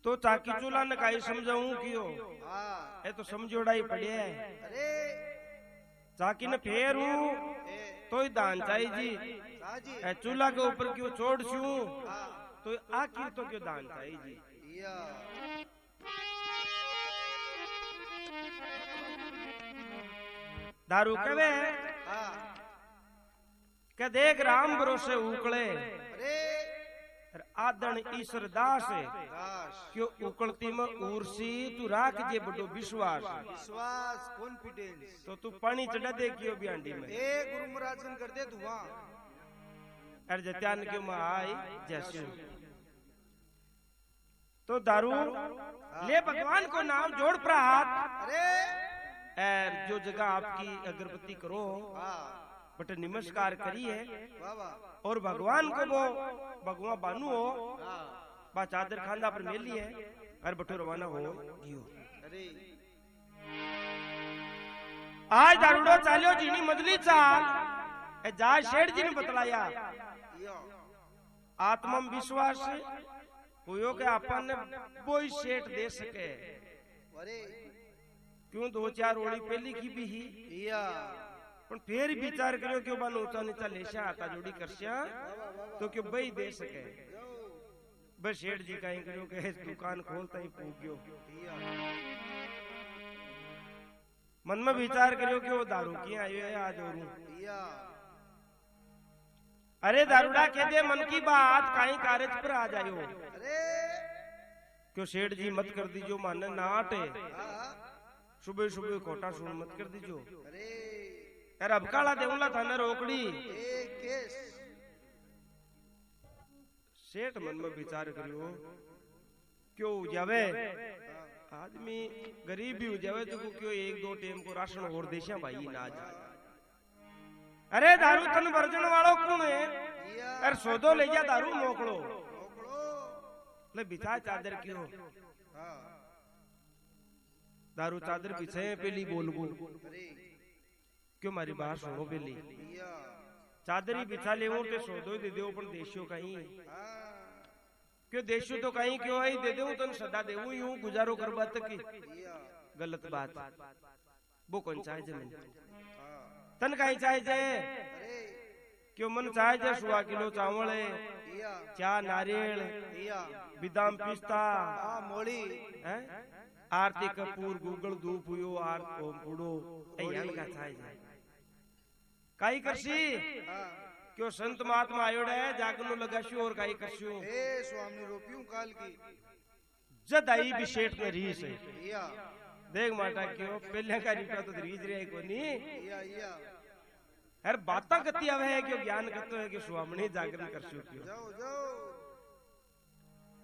तो चाकी चूल्हा ने काई समझाऊं क्यों हां ए तो समझोड़ा ही पड़े है अरे चाकी ने फेरू ए तो ही दान चाहिए जी साजी ए चूल्हा के ऊपर क्यों छोड़ छू हां तो आखिर तो क्यों दान चाहिए जी या दारू कवे हां के देख राम भरोसे उकले अरे आदन ईश्वर दास दास क्यों उकलती में उर्सी तू राख जे बड़ो विश्वास विश्वास कॉन्फिडेंस तो तू पानी चढ़ा दे क्यों बियांडी में ए गुरु महाराजन कर दे धुआं अर जत्यान क्यों में आई जैसे तो दारू ले भगवान को नाम जोड़ प्रात अरे और जो जगह आपकी अगरबत्ती करो हां बट नमस्कार करिए बाबा और भगवान को वो भगवान बानू हो हां बा चादर खांदा पर मेली है और बटो रवाना हो जियो अरे आज दारूडो चालियो जीनी मजली चाल ए जा शेठ जी ने बतलाया या आत्मा में विश्वास हुयो के अपन ने कोई सेठ दे सके अरे क्यों दो चार ओड़ी पहली की भी ही या पण फिर विचार करियो क्यों बन ऊंचा नीचा लेशा आता जोड़ी करसिया तो क्यों बई दे सके बस शेठ जी कहीं करियो के दुकान खोलता ही पूग्यो या मन में विचार करियो कि वो दारू की आयो है आज और या अरे दारूडा कह दे मन की बात कहीं कार्य पर आ जायो अरे क्यों सेठ जी मत कर दीजो माने नाट है हां सुबह सुबह खोटा सुन मत कर दीजो अरे यार अब काला देऊला थाने रोकड़ी ए केस सेठ मन में विचार करियो क्यों जावे आदमी गरीब भी हो जावे तो क्यों एक दो टेम को राशन और देशा भाई ना जाए अरे दारू तन वर्जन वालों कौन है या अरे सौदो ले जा दारू मोकलो ओकड़ो ले बिछा चादर क्यों हां दारू चादर पीछे पहली बोलबू अरे क्यों मारी बात सुनो पहली या चादरी बिछा ले ते सौदो दे दो पर देशो कहीं हां क्यों देशो तो कहीं क्यों आई दे दो तन सदा देवू यूं गुजारो करबा तक की या गलत बात वो कौन चाहे जमीन हां तन कहीं चाहे जाए अरे क्यों मन चाहे जाए 100 किलो चावल है या चा नारियल या बिदाम पिस्ता हां मोड़ी हैं आरती कपूर गूगल धूप हुयो आर ओम पुड़ो ऐन का चाहे जाए काई करसी हां क्यों संत महात्मा आयोड़ा है जागनो लगाशु और काई करशु ए स्वामी रोपियूं काल की जद आई विशेष में रीस है या देख माटा क्यों पहले का रिपा तो रीज रे कोनी या यार बाता कती आवे है क्यों ज्ञान करतो है कि स्वामी जागरण करशु क्यों जाओ जाओ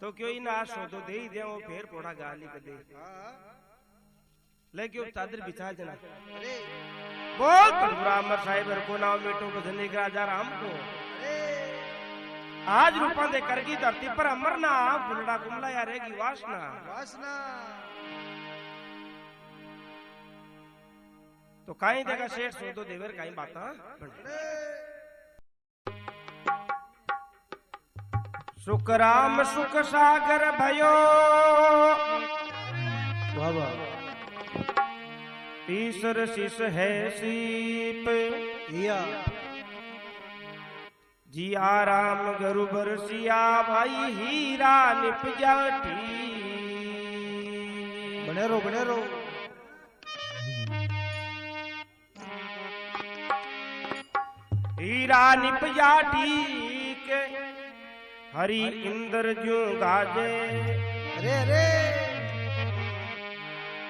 तो क्यों इन आज सौदो दे ही दे वो फेर पोड़ा गाली कर दे हां लेके चादर बिछा देना। अरे बोल तंदुरा अमर साहिब को नाम मेटो भजने का राजा राम को आज रूपा दे करगी धरती पर अमर ना बुलड़ा कुमला या रहेगी वासना वासना। तो काई देगा शेठ सोदो देवर काई बाता सुख राम सुख सागर भयो बाबा ईश्वर शिष है सीप या जिया राम गुरु बरसिया भाई हीरा निप जाठी बने रो हीरा निप जाठी के हरि इंद्र जो गाजे अरे अरे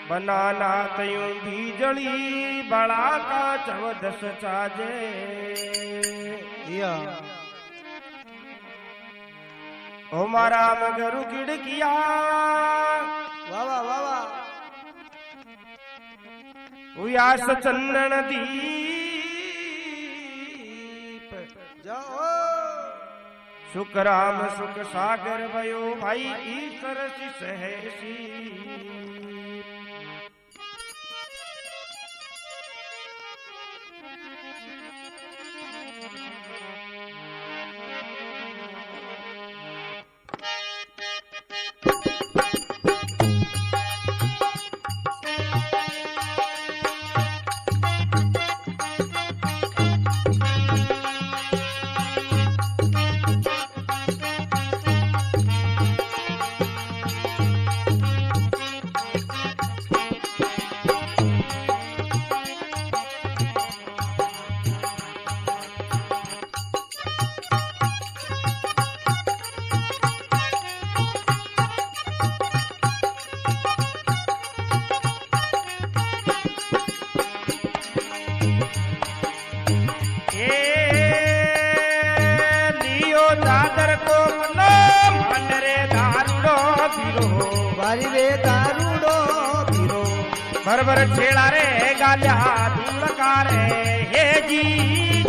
बनाना तयूं बीजली बड़ा का 14 चाजे या ओ मारा मगरु गिड़किया वाह वाह उयास चंदन दीप जाओ सुख राम सुख सागर भयो भाई ईश्वर शिष है सी बारी रे दारूडो पीरो बरबर छेड़ा रे गाल्या धूलका रे हे जी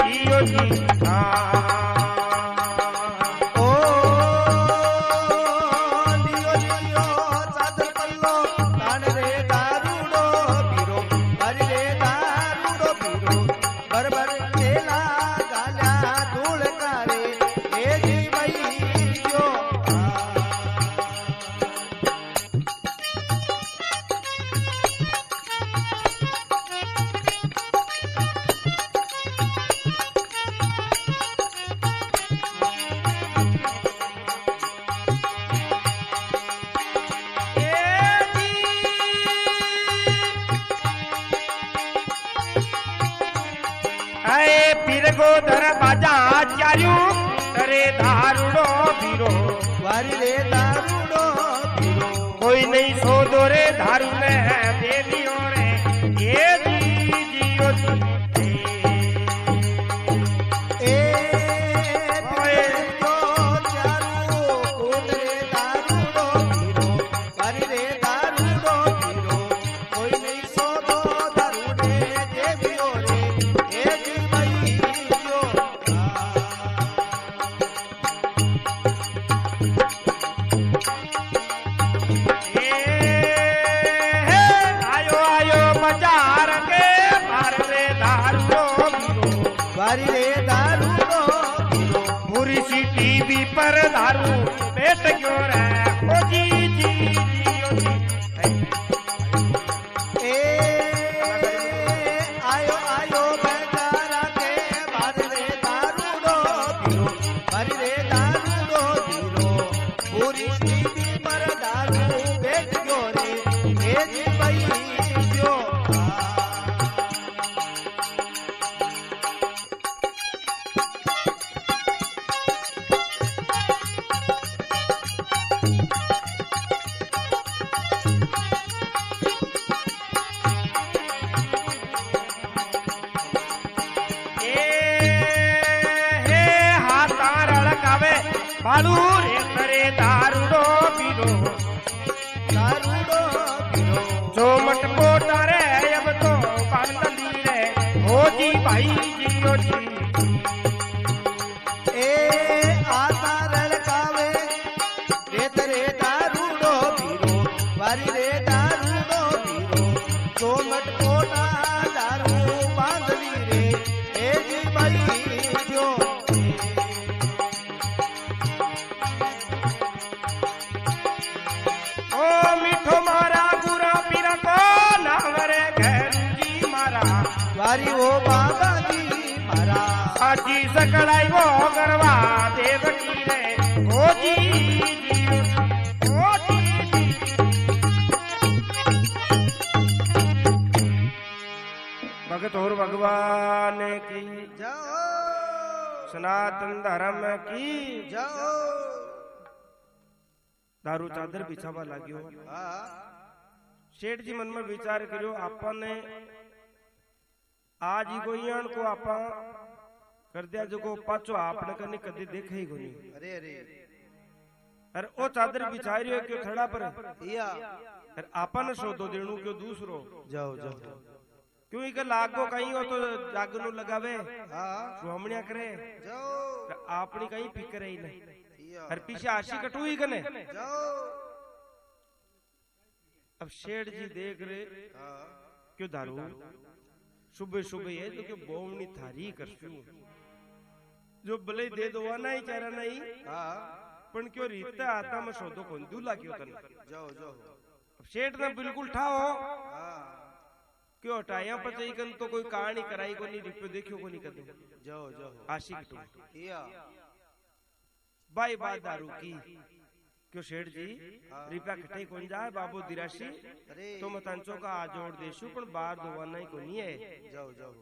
जियो जी ओ लियो लियो चादर पल्लो तान रे दारूडो पीरो बारी रे दारूडो पीरो बरबर छेड़ा गाल्या धूलका रे हे जी भाई जो गोधर बाजा चारू तरे दारूडो पीरो वारी रे दारूडो पीरो कोई नहीं सो दो रे दारू में बेलियो रे ये जी जियो जी ए ओए जो चारू उतरे दारूडो पीरो वारी रे दारूडो पीरो कोई नहीं सो दो दारू रे देवियो रे ए जी भाई जो आयो आयो बाजार के बार रे दारूडो पीरो वारी रे दारूडो पीरो पूरी सी टीवी पर दारू पेट क्यों रे ओ जी जी जियो जी ए आयो आयो बेचारा के बारी रे दारूडो पीरो वारी रे दारूडो पीरो पूरी टीवी पर दारू बेच गयो रे ए जी भाई जो बालू रे करे दारूडो पीरो दारूडो पीरो जो मटको पोटा रे अब तो बांध ली रे हो जी भाई जियो जी ए आता रड़कावे रेत रे दारूडो पीरो वारी रे दारूडो पीरो सोमट पोटा दारू बांधली रे ए जी भाई जो ओ मीठो मारा गुरा पीरा को नाम रे घेरू जी मारा वारी ओ बाबा जी मारा साची सकड़ाई वो गरबा देवकी रे ओ जी जियो ओ जी भगत और भगवान की जाओ सनातन धर्म की जाओ दारू चादर बिछावा लाग्यो हाँ सेठ जी मन में विचार करियो आपने आज ही गोइयान को आपा कर दिया जो को पाचो आपने कने कदे देखे ही कोनी अरे अरे अरे ओ चादर बिछाई रियो क्यों थड़ा पर या अरे आपन सोदो देणु क्यों दूसरो जाओ जाओ क्यों इके लागो कहीं हो तो जागनो लगावे हाँ सुहमणिया करे जाओ आपनी कहीं फिक्र ही नहीं या हर पीछे आशी कटुई कने जाओ अब शेठ जी देख रहे हाँ क्यों दारू सुबह सुबह है तो क्यों बोवनी थारी करसू जो भले दे दो ना ही चारा नहीं हाँ पण क्यों रीता आता में सोदो कोन दूला क्यों तन जाओ जाओ अब शेठ ने बिल्कुल ठाओ हाँ क्यों हटाया पचई कन तो कोई कहानी कराई को नहीं रिप्यो देखियो को नहीं कदे जाओ जाओ आशिक टू या बाई बात दारू की क्यों शेठ जी रिपा कटाई कौन जाए बाबू दिराशी अरे तो मतंचो का आजोड़ देशु पण बाहर दोवाना ही कोनी है जाओ जाओ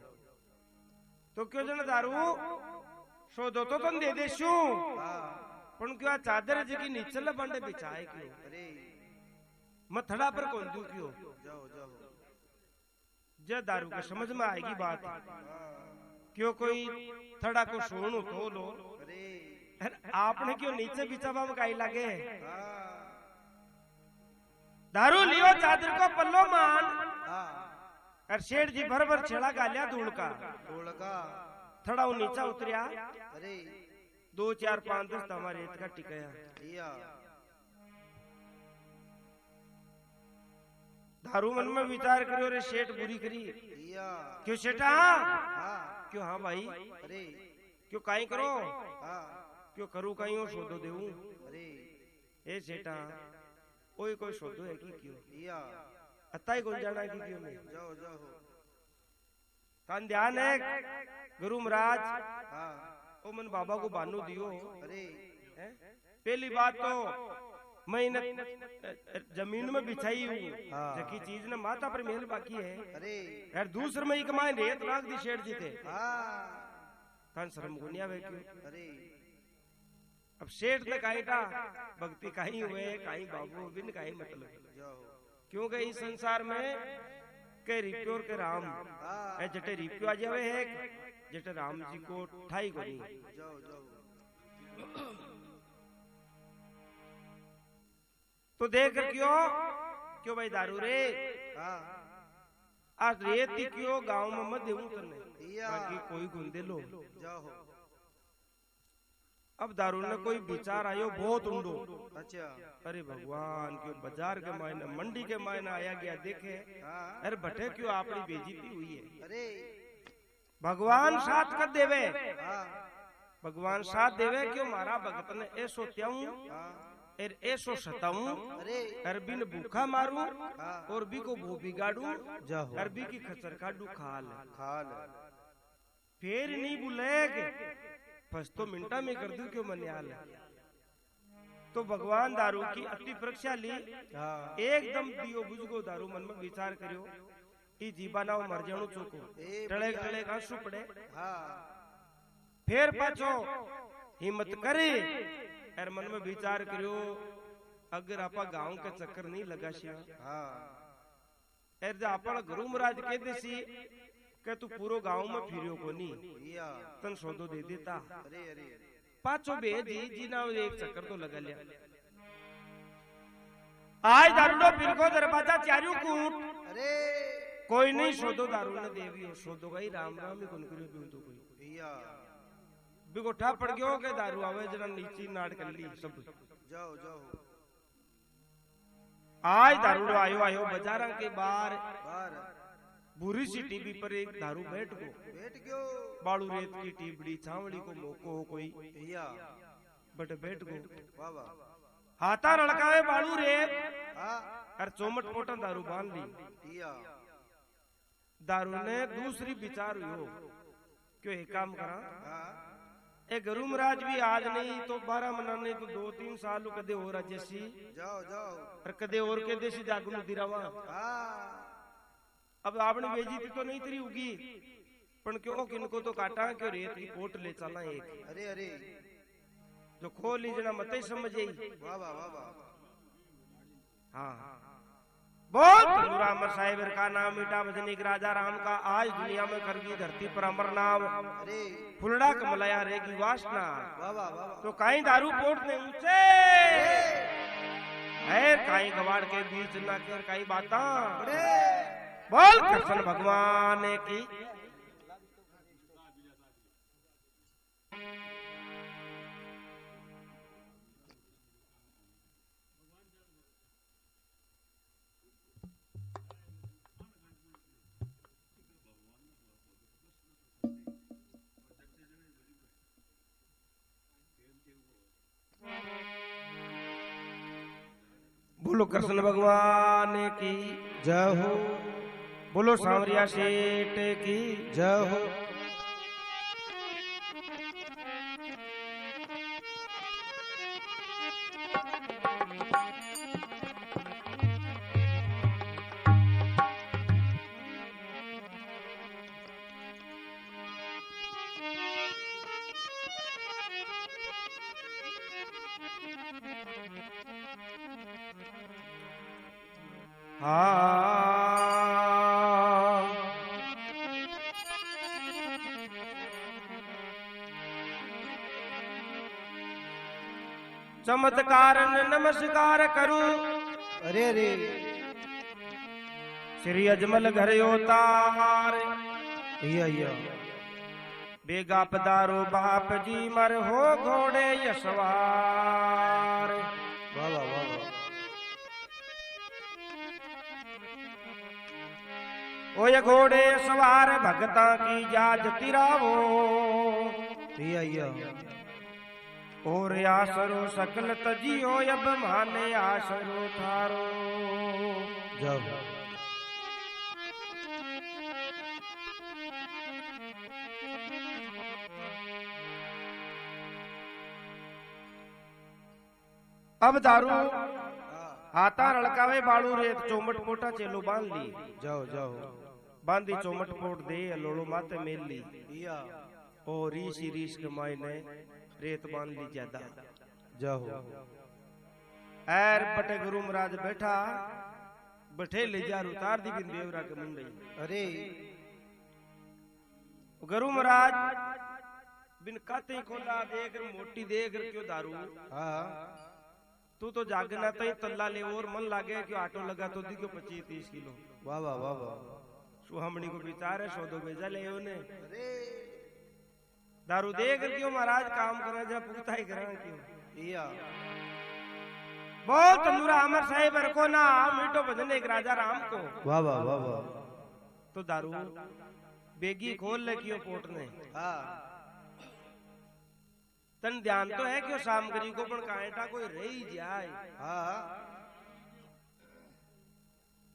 तो क्यों जन दारू सो दो तो तन दे देशु हाँ पण क्यों आ चादर जी की नीचले बंडे बिछाए क्यों अरे मथड़ा पर कौन दू क्यों जाओ जाओ जब दारू का समझ में आएगी बात क्यों कोई थड़ा को सोनू तो लो अरे आपने क्यों नीचे बिछावा में काई लगे हाँ दारू लियो चादर को पल्लो मान हाँ और शेठ जी भर भर छेड़ा गालिया धूल का ढोलका थोड़ा वो नीचा उतरिया अरे 2 4 5 10 हमारे रेत का टिकाया या दारू मन में विचार करियो रे शेठ बुरी करी या क्यों शेठा हाँ क्यों हाँ भाई अरे क्यों काई करो हाँ क्यों करू काई हो सोदो देऊ अरे ए शेठा कोई कोई सोदो है की क्यों या अत्ता ही गुंजाना की क्यों नहीं जाओ जाओ कान ध्यान है गुरु महाराज हाँ ओ मन बाबा को बानू दियो अरे हैं? पहली बात तो मैंने जमीन में बिछाई हूँ हाँ। जकी चीज ने माथा पर मेल बाकी है अरे यार दूसरे में ही कमाए रेत लाग दी शेठ जी थे हाँ तान शर्म गुनिया वे क्यों अरे अब शेठ ने कही था भक्ति कहीं हुए कहीं बाबू बिन कहीं मतलब जाओ क्योंकि इस संसार में के रिप्यो और के राम हाँ है जटे रिप्यो आ जावे है जटे राम जी को ठाई को नहीं जाओ जाओ तो देख क्यों क्यों भाई दारू रे हाँ आज रेत ही क्यों गांव में मत देऊं करने या बाकी कोई गुंदे लो जाओ अब दारू ने कोई विचार आयो बहुत उंडो अच्छा अरे भगवान क्यों बाजार के मायने मंडी के मायने आया गया देखे हाँ अरे बटे क्यों आपकी बेइज्जती हुई है अरे भगवान साथ कर देवे हाँ भगवान साथ देवे क्यों मारा भगत ने ऐसो त्याऊं हाँ और ऐसो सताऊं अरे अरबी ने भूखा मारूं हाँ और भी को भू बिगाड़ू जाओ अरबी की खचर काटू खाल खाल फिर नहीं बुलेगे फस तो मिनटा में कर दूं क्यों मन्याल तो भगवान दारू की अति परीक्षा ली हाँ एकदम दियो बुझगो दारू मन में विचार करियो ई जीवाना मर जाणु चोको ए टले टले आंसू पड़े हाँ फिर पाछो हिम्मत करे और मन में विचार करियो अगर आपा गांव के चक्कर नहीं लगा शिया हाँ एर जो आपा गुरु महाराज कह देसी कि तू पूरो गांव में फिरियो कोनी या तन सौदो दे देता अरे अरे पाछो बेजी जीना एक चक्कर तो लगा लिया आज दारूडो फिरको दरवाजा चारू कूट अरे कोई नहीं सोदो दारू ने देवी हो सोदो गई राम राम ही कौन करियो पीऊ तो कोई भैया बिगोठा पड़ गयो के दारू आवे जरा नीची नाट कर ली सब जाओ जाओ आज दारू आयो आयो बाजारा के बाहर बाहर बुरी सी टीवी पर एक दारू बैठ गयो बालू रेत की टीबड़ी छावड़ी को मोको हो कोई भैया बट बैठ गो वाह वाह हाथा रड़कावे बालू रेत हाँ और चौमट पोटा दारू बांध ली भैया दारू ने दूसरी विचार हुई क्यों एक काम करा हाँ ए गुरु महाराज भी आज नहीं तो 12 महीने तो 2-3 साल कदे और जैसी जाओ जाओ और कदे और के देसी जागू दिरावा हाँ अब आपने बेजी तो नहीं तरी उगी पण क्यों किनको तो काटा क्यों रेत की पोट ले चला एक अरे अरे जो खोल लीजना मत ही समझ आई वाह वाह वाह वाह हाँ बहुत अमर साहिब का नाम मीठा भजनिक राजा राम का आज दुनिया में करगी धरती पर अमर नाम अरे फुलड़ा कमलया रेगी वासना वाह वाह वाह तो काई दारू पोट ने ऊंचे है काई गवाड़ के बीच ना कर काई बाता बोल कृष्ण भगवान की बोलो कृष्ण भगवान की जय हो बोलो सांवरिया सेठ की जय हो चमत्कार नमस्कार करूं अरे अरे श्री अजमल घर योतार भैया बेगा पदारो बाप जी मर हो घोड़े यशवार वाह वाह वाह वाह ओ ये घोड़े सवार भगता की जाज तिरावो भैया और आसरो सकल तजियो अब माने आसरो थारो जब अब दारू हाथा रड़कावे बालू रेत चौमट पोटा चेलो बांध ली जाओ जाओ बांधी चौमट पोट दे लोड़ो माते मेल ली भैया और रीस के मायने रेत बांध ली ज्यादा जाओ एर बटे गुरु महाराज बैठा बैठे ले जा उतार दी बिन देवरा के मुंडई अरे गुरु महाराज बिन काते खोला देख मोटी देख क्यों दारू हाँ तू तो जागना तई तल्ला ले और मन लागे क्यों ऑटो लगा तो दी क्यों 25-30 किलो वाह वाह वाह वाह सुहामणी को विचार है सौदो भेजा ले ने अरे दारू देख क्यों महाराज काम करे जा पुगता ही करा क्यों भैया बहुत तंदूरा अमर साहिब रखो ना मीठो भजन एक राजा राम को वाह वाह वाह वाह तो दारू बेगी खोल ले क्यों पोट ने हाँ तन ध्यान तो है क्यों सामग्री को पण कांटा कोई रही जाए हाँ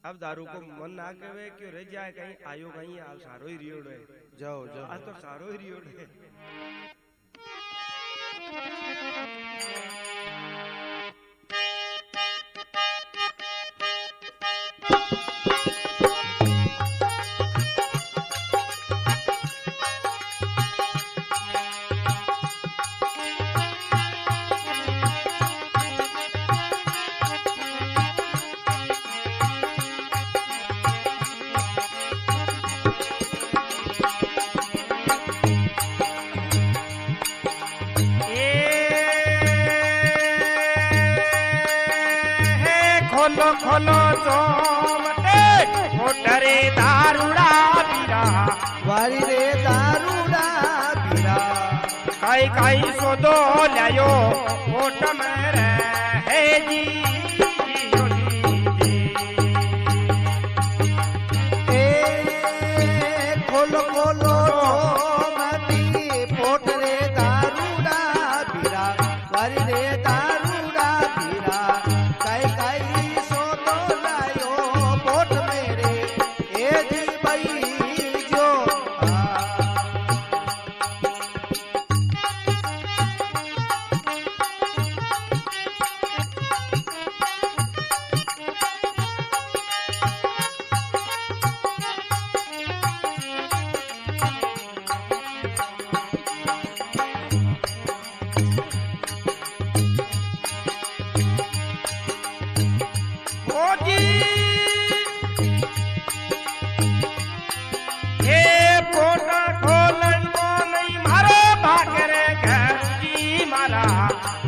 अब दारू को मन ना कहे क्यों रह जाए कहीं आयो कहीं आज सारो ही रियोड़ है जाओ जाओ आज तो सारो ही रियोड़ है खोलो खोलो चोमटे पोटरे दारूड़ा पीरा वारी रे दारूड़ा पीरा काई काई सोदो लायो पोट में रहे जी खोलो खोलो मती पोट रे दारूड़ा पीरा वारी रे दारूड़ा पीरा काई काई सोदो लायो पोट मेरे ए जी भाई जो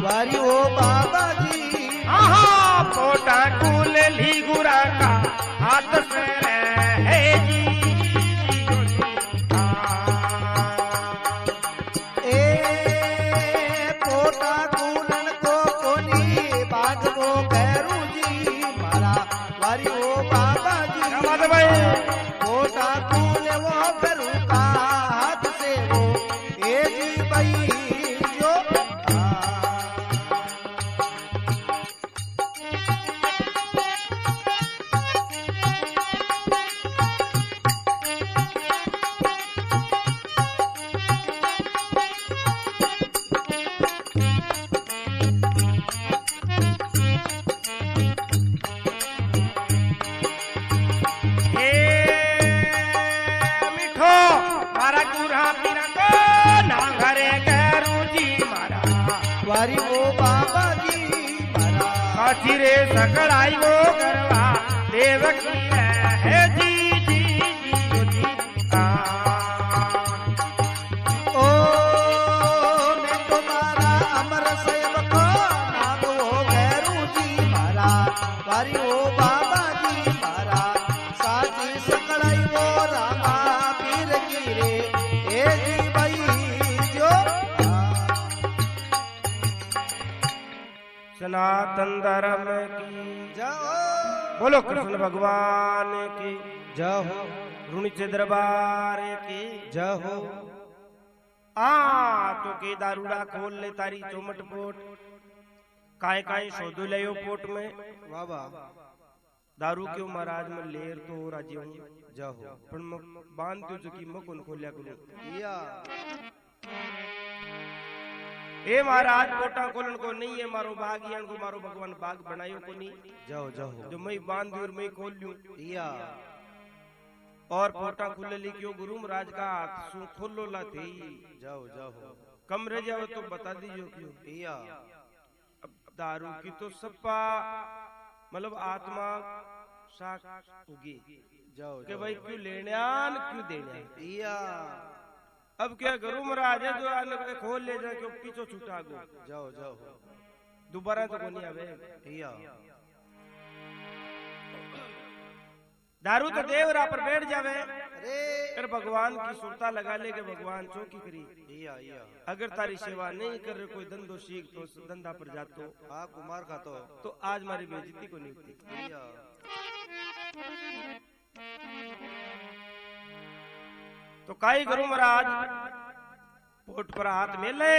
वारी ओ बाबा जी पोटा कूल ली गुरा का हाथ से रहे जी ए पोटा कूलन को कोनी बाग को गैरू जी मारा वारी ओ बाबा जी भाई पोटा कूल वो गैरू का हाथ से वो ए जी भाई जो वारी वो बाबा जी मारा काठी रे सकड़ाई वो करवा देवक है जी जी जी जी ओ मैं तुम्हारा अमर सेवक नाम हो गैरू जी मारा वारी वो बाबा जी मारा साची सकड़ाई वो रामा पीर की रे ए जी भाई जो सनातन धर्म की जाओ बोलो कृष्ण भगवान की जाओ रुणिच दरबार की जाओ तो के दारूड़ा खोल ले तारी चौमट पोट काय काय शोधो लयो पोट में बाबा दारू क्यों महाराज में लेर तो राजी जाओ पण बांध दो जो की मकुन खोल्या करो या ए महाराज पोटा खोलन को नहीं है मारो बागियान को मारो भगवान बाग बनायो को नहीं जाओ जाओ जो मैं बांध दूं और मैं खोल लूं या और पोटा खुले ली क्यों गुरु महाराज का हाथ सु खोलो ला थे जाओ जाओ कम रह जाओ तो बता दीजिए क्यों या अब दारू की तो सप्पा मतलब आत्मा साख उगी जाओ कि भाई क्यों लेण्यान क्यों देने या अब क्या करूं महाराज है जो आने को खोल ले जाए क्यों पीछे छूटा गो जाओ जाओ दोबारा तो कोनी आवे या दारू तो देवरा पर बैठ जावे अरे फिर भगवान की सुरता लगा ले के भगवान चौकी करी या अगर तारी सेवा नहीं कर रहे कोई धंधो सीख तो धंधा पर जातो हाँ कुमार का तो आज हमारी बेइज्जती को नहीं होती या तो काई करूं महाराज पोट पर हाथ मेले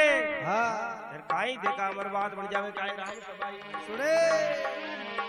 हाँ फिर काई देखा अमर बात बन जावे काई राज सबाई सुने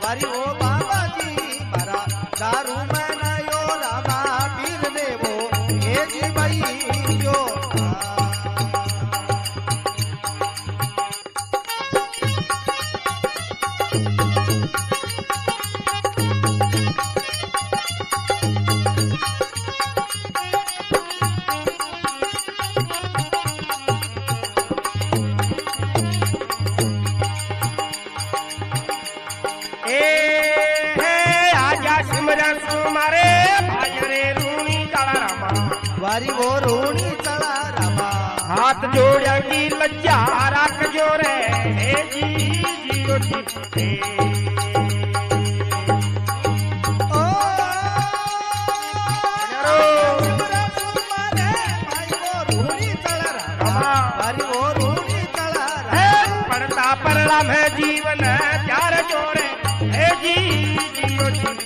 वारी ओ बाबा जी मारा दारू में नयो रामा पीर देवो हे जी भाई जो वारी वो रूणी चला रामा हाथ जोड़ा की लज्जा रख जोरे हे जी जियो जी ओ सुमारे भाई वो रूणी चला रामा वारी वो रूणी चला रामा पड़ता पड़ला में जीवन प्यार जोड़े हे जी जियो जी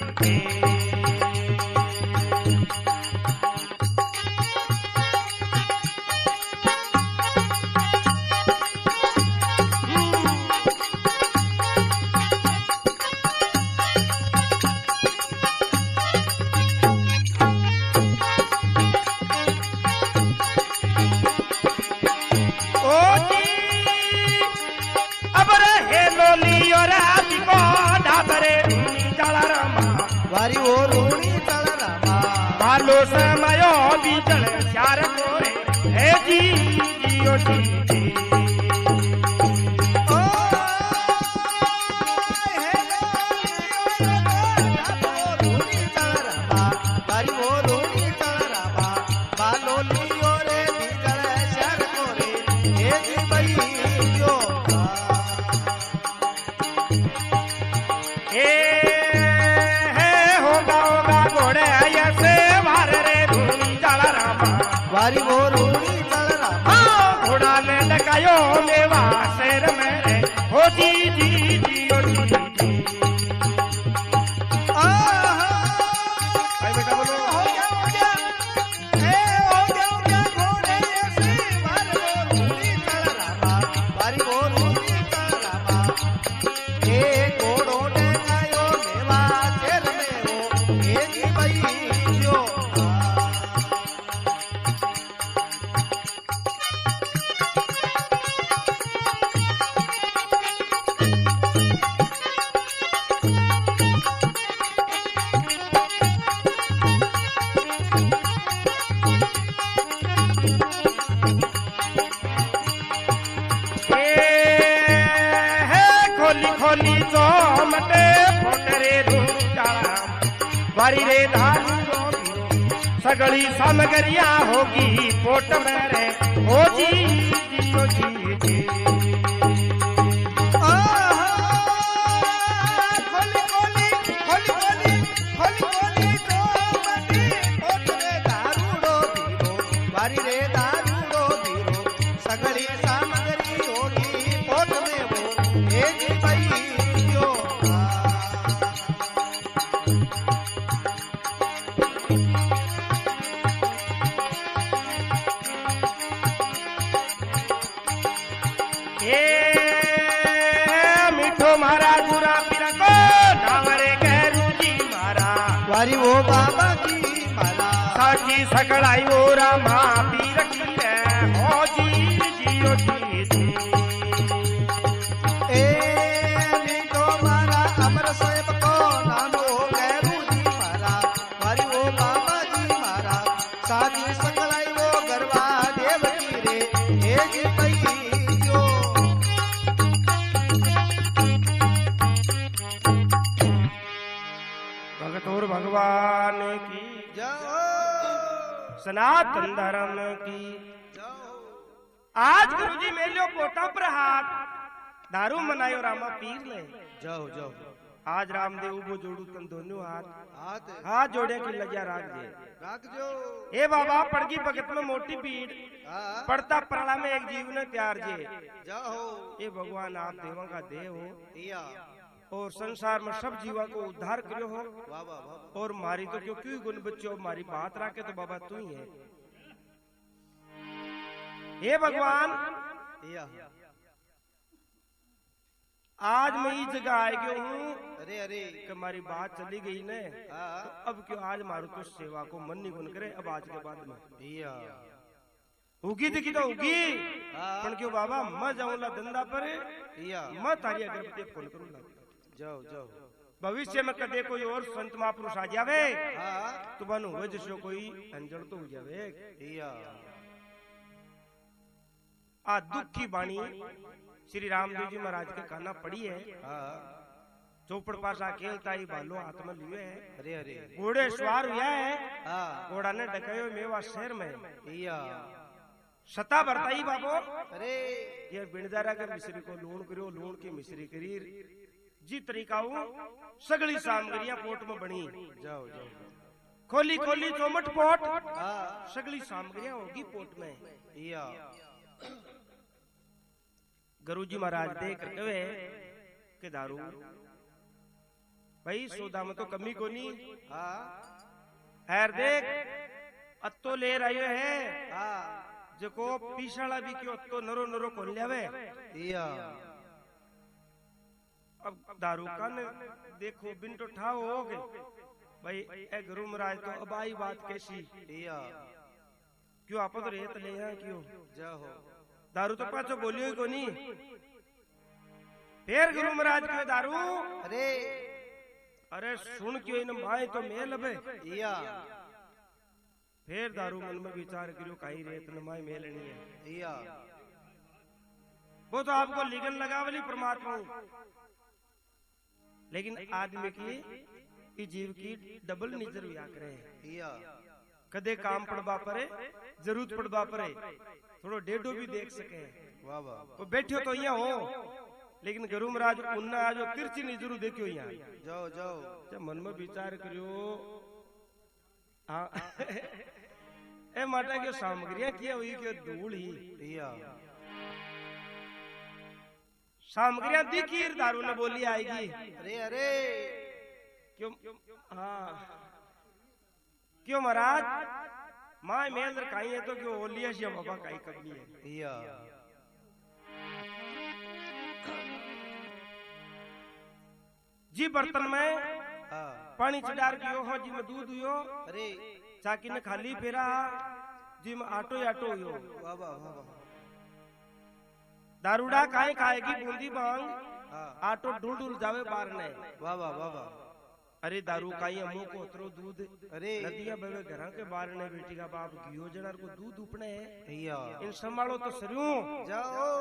वारी वो रूणी चला रामा बालो समयो बीतल चार कोरे हे जी जियो जी ओ हे रूणी चला रामा वारी वो रूणी चला रामा बालो लियो रे बीतल चार कोरे हे जी भाई जो हे वारी वो रूणी चला रामा घोड़ा ने डकायो मेवा शेर मेरे हो जी जी जियो जी भाई बेटा बोलो हो गया ए हो गया घोड़े से वारी वो रूणी चला रामा वारी वो रूणी चला रामा ए घोड़ो ने गायो मेवा शेर में हो हे जी भाई जो खोली जो मटे फोटरे रूचाला वारी रे धारू सगली सामग्रिया होगी पोट मेरे हो जी जियो जी जी खोली खोली खोली खोली खोली खोली जो मटी पोट रे दारूडो धीरो वारी रे दारूडो धीरो सगली सामग्री होगी पोट में वो हे जी भाई जो मिठो महाराज बुरा पीरा को नावरे गहरू जी मारा वारी वो बाबा की माला साची सकड़ाई वो रामा पीर की रे हो जी जियो जी जी ए मीठो मारा अमर साहेब को नाम हो गहरू जी मारा वारी वो बाबा जी मारा साजी सकलाई वो गरबा देव की रे हे जी भाई जो भगत और भगवान की जाओ सनातन धर्म की आज गुरुजी मेलो पोटा पर हाथ दारू मनायो रामा पीर ले जाओ जाओ आज रामदेव वो जोड़ू तन दोनों हाथ हाथ हाथ जोड़े की लज्जा राख दे रख जो ए बाबा पड़गी भगत में मोटी भीड़ हाँ पड़ता पड़ा में एक जीव ने त्यार जे जाओ ए भगवान आप देवों का देव हो या और संसार में सब जीवा को उद्धार करो हो वाह वाह वाह और मारी तो क्यों क्यों गुण बच्चो मारी बात राखे तो बाबा तू ही है हे भगवान या आज मैं इस जगह आ गया हूँ अरे अरे कि हमारी बात चली गई ने हाँ तो अब क्यों आज मारो तो सेवा को मन नहीं गुन करे अब आज के बाद में भैया होगी देखी तो होगी हाँ पण क्यों बाबा मैं जाऊंगा धंधा पर भैया मैं तारी अगरबत्ती फोन करूंगा जाओ जाओ भविष्य में कदे कोई और संत महापुरुष आ जावे हाँ तो बन हो जिसको कोई अंजल तो हो जावे भैया आ दुख की बाणी श्री रामदेव जी महाराज के कहना पड़ी है हाँ चौपड़ पास अकेलता ही बालो हाथ में लिए है अरे अरे घोड़े सवार हुआ है हाँ घोड़ा ने डकायो मेवा शहर में भैया सता बरताई बाबो अरे ये बिणदारा के मिश्री को लूण करियो लूण की मिश्री करी जी तरीका हूँ सगली सामग्रियां पोट में बनी जाओ जाओ खोली खोली चौमट पोट हाँ सगली सामग्रियां होगी पोट में भैया गुरुजी महाराज देख कर कहे के दारू भाई सौदा में तो कमी को नहीं हाँ हैर देख अत्तो ले रहे है हाँ जको पीछाड़ा भी क्यों अत्तो नरो नरो खोल लियावे भैया अब दारू का ने देखो बिन तो ठाओ हो गए भाई ए गुरु महाराज तो अब आई बात कैसी भैया क्यों आप तो रेत ले यहाँ क्यों जाओ दारू तो पाछो बोलियो ही को नहीं फिर गुरु महाराज के दारू अरे अरे सुन क्यों इन माए तो मैं लबे भैया फिर दारू मन में विचार करियो काई रेत न माए मेलनी है भैया वो तो आपको लिगन लगावली परमात्मा लेकिन आदमी की जीव की डबल निजर व्या करे भैया कदे काम पड़वा परे जरूरत पड़वा परे थोड़ो डेढ़ो भी देख सके वाह वाह वो बैठो तो यहाँ हो लेकिन गुरु महाराज उन्ना आज तिरछी निजरू देखियो यहाँ जाओ जाओ जब मन में विचार करियो हाँ ए माता की सामग्रियां किया हुई क्यों धूल ही भैया सामग्रियां दिखी दारू ने बोली आएगी अरे अरे क्यों हाँ क्यों महाराज माँ मेल काई है तो क्यों ओलिया से बाबा काई कबली है भैया जी बर्तन में हाँ पानी चढ़ार कियो हो जी में दूध हुयो अरे चाकी ने खाली फेरा जी में आटो ही आटो हुयो वाह वाह वाह वाह दारूडा काई खाएगी बूंदी बांग हाँ आटो ढूल ढूल जावे बार ने वाह वाह वाह वाह अरे दारू काई मुंह को उतरो दूध अरे नदिया बेवे घर के बार ने बेटी का बाप घियो जनार को दूध उपने है भैया इन संभालो तो सरियो जाओ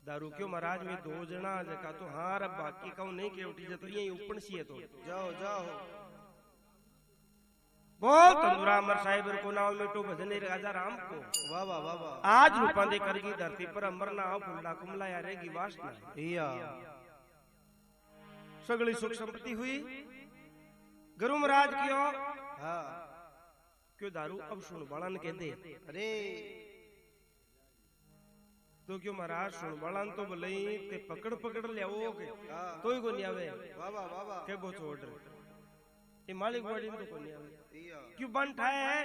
दारू क्यों महाराज में दो जना जका तो हाँ रब बाकी कहूं नहीं के उठी तो यही उपन सी है तो जाओ जाओ बहुत तंदुरा अमर साहिब को नाम मिटो भजने राजा राम को वाह वाह वाह वाह आज रूपा दे करगी धरती पर अमर नाम फुल्ला कुमला यारेगी वासना भैया सगली सुख संपत्ति हुई गुरु महाराज क्यों हाँ क्यों दारू अब सुन बड़न के दे अरे तो क्यों महाराज सुन बड़न तो भले ते पकड़ पकड़ ले के हाँ तो ही को नहीं आवे वाह वाह वाह वाह के बो छोड़ ये मालिक बड़ी तो को नहीं आवे भैया क्यों बन ठाए है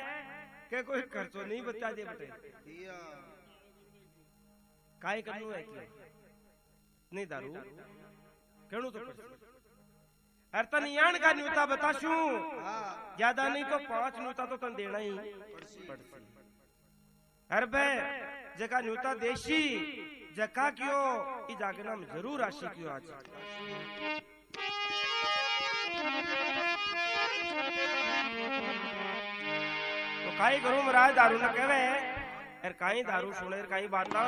के कोई खर्चो नहीं बचा दे बटे भैया काय करनु है क्यों नहीं दारू कहणु तो पड़से अर्थन यान का न्यूता बताशू हाँ ज्यादा नहीं तो 5 न्यूता तो तन देना ही पड़सी अरबे जका न्यूता देशी जका क्यों ई जाके नाम जरूर राशि क्यों आज तो काई गुरु महाराज दारू न कहवे यार काई दारू सुने काई बाता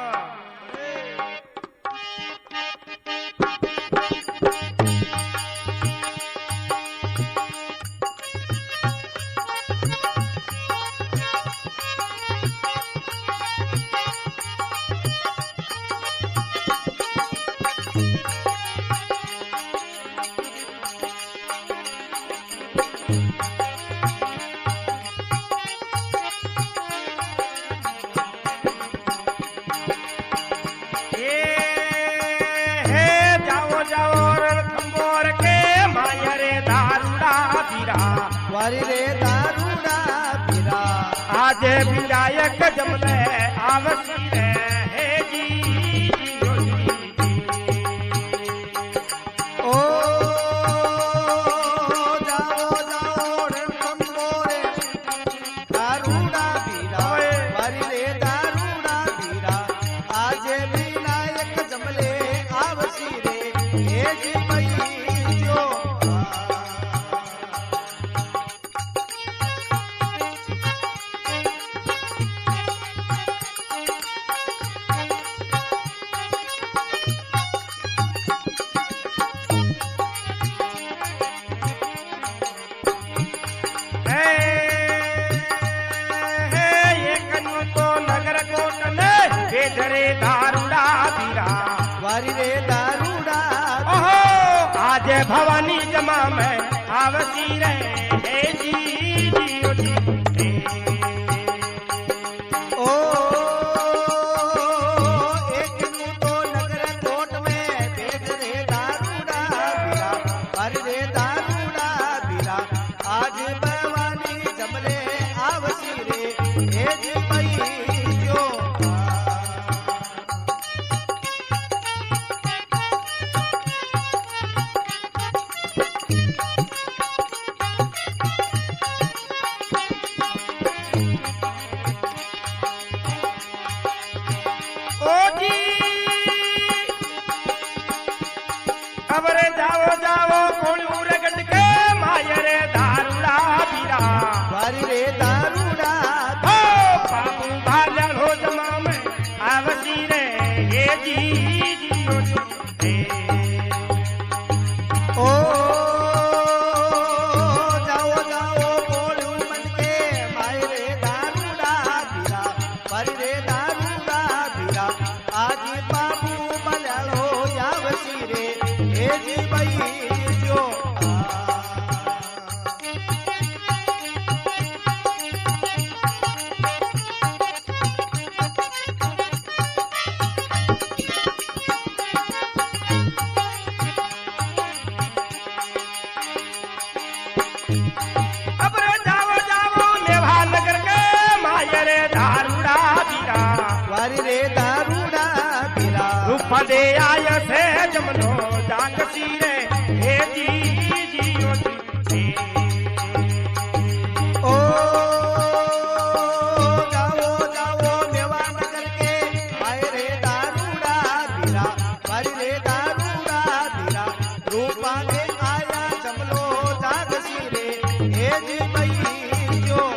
वारी रे दारूडा पीरा आज विधायक जमले आवसी रे हे जी भवानी जमा में आवसी रे हे जी जियो जी ओ एक नू तो नगर कोट में भेज रे दारूड़ा बीरा पर रे दारूड़ा बीरा आज भवानी जमले आवसी रे हे जी भाई जो अबरे जाओ जाओ कोण उरगट के मायरे दारूड़ा बीरा वारी रे दारूड़ा हो बाबू भालड़ हो जमा में आवसी रे ये जी जियो जी ओ जाओ जाओ बोलू मन के माय रे दारूड़ा बीरा वारी रे दारूड़ा बीरा आज बाबू मलड़ो यावसी रे हे जी भाई जो अबरे जाओ जाओ नेवा नगर के मायरे दारूड़ा बीरा वारी रे दारूड़ा बीरा रूप दे आय से जमनो जागसी रे हे जी जियो जी ओ जाओ जाओ मेवा नगर के आए रे दारूड़ा बीरा वारी रे दारूड़ा बीरा रूपा के आया जमलो जागसी रे हे जी भाई जो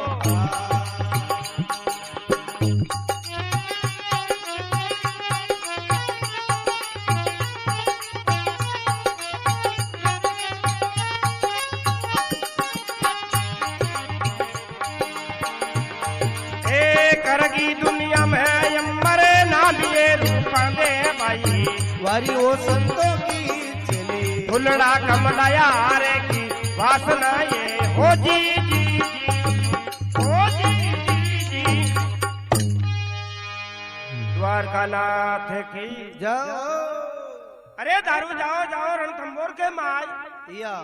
करगी दुनिया में अमर ना लिए रूपा दे भाई वारी ओ संतों की चली फुलड़ा कमलाया रे की वासना ये हो जी जी हो जी जी द्वारका नाथ की जाओ अरे दारू जाओ जाओ रणथंबोर के माय या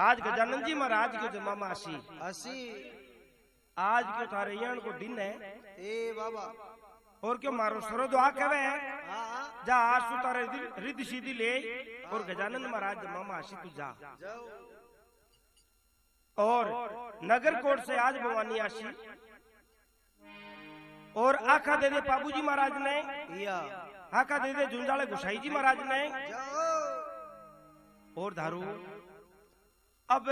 आज गजानन जी महाराज के जमा मासी असी आज क्यों थारे यान को दिन है ए बाबा और क्यों मारो सरो दुआ कहे हाँ जा आज तू तारे रिद्ध सीधी ले और गजानन महाराज जमा मासी तू जा जाओ और नगर कोट से आज भवानी आशी और आखा दे दे बाबूजी महाराज ने या आखा दे दे झुंझाले गुसाई जी महाराज ने जाओ और धारू अब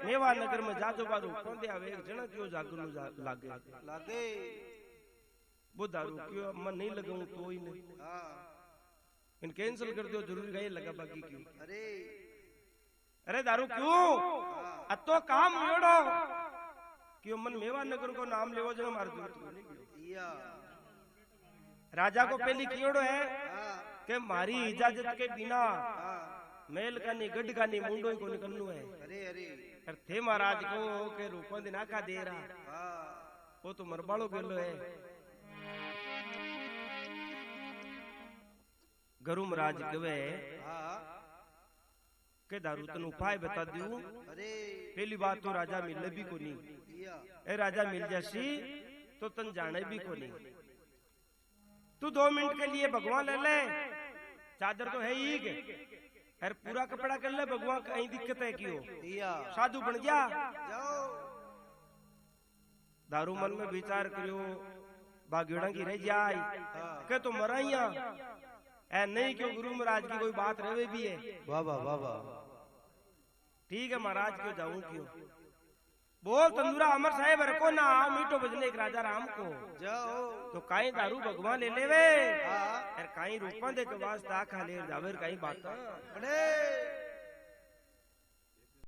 मेवा नगर में जाजो बारू कौन दे आवे जण क्यों जागनु लागे लागे वो दारू क्यों मन नहीं लगाऊं तो ही नहीं हाँ इन कैंसिल कर दो जरूरी गए लगा बाकी क्यों अरे अरे दारू क्यों अतो काम उड़ो क्यों मन मेवा नगर को नाम लेवो जो मार जरूरत या राजा को पहली कीड़ो है हाँ कि मारी इजाजत के बिना हाँ मेल कानी गड कानी मुंडो को निकलनु है अरे अरे अरे थे महाराज को के रूपन दिन आका दे रहा हाँ वो तो मरबाड़ो गेलो है गरु महाराज कहे हाँ के दारू तन उपाय बता दूं अरे पहली बात तो राजा मिले भी को नहीं या ए राजा मिल जासी तो तन जाने भी को नहीं तू 2 मिनट के लिए भगवान ले ले चादर तो है ही के अरे पूरा कपड़ा कर ले भगवान कहीं दिक्कत है क्यों या साधु बन जा जाओ दारू मन में विचार करियो बागेड़ा की रह जाए के तो मराइया ऐ नहीं क्यों गुरु महाराज की कोई बात रहे भी है बाबा बाबा ठीक है महाराज क्यों जाऊं क्यों बोल तंदूरा अमर साहेब रखो ना मीठो बजने एक राजा राम को जाओ तो काई दारू भगवान ले लेवे हाँ यार काई रूपा दे के वास्ता खा ले जावेर काई बात अरे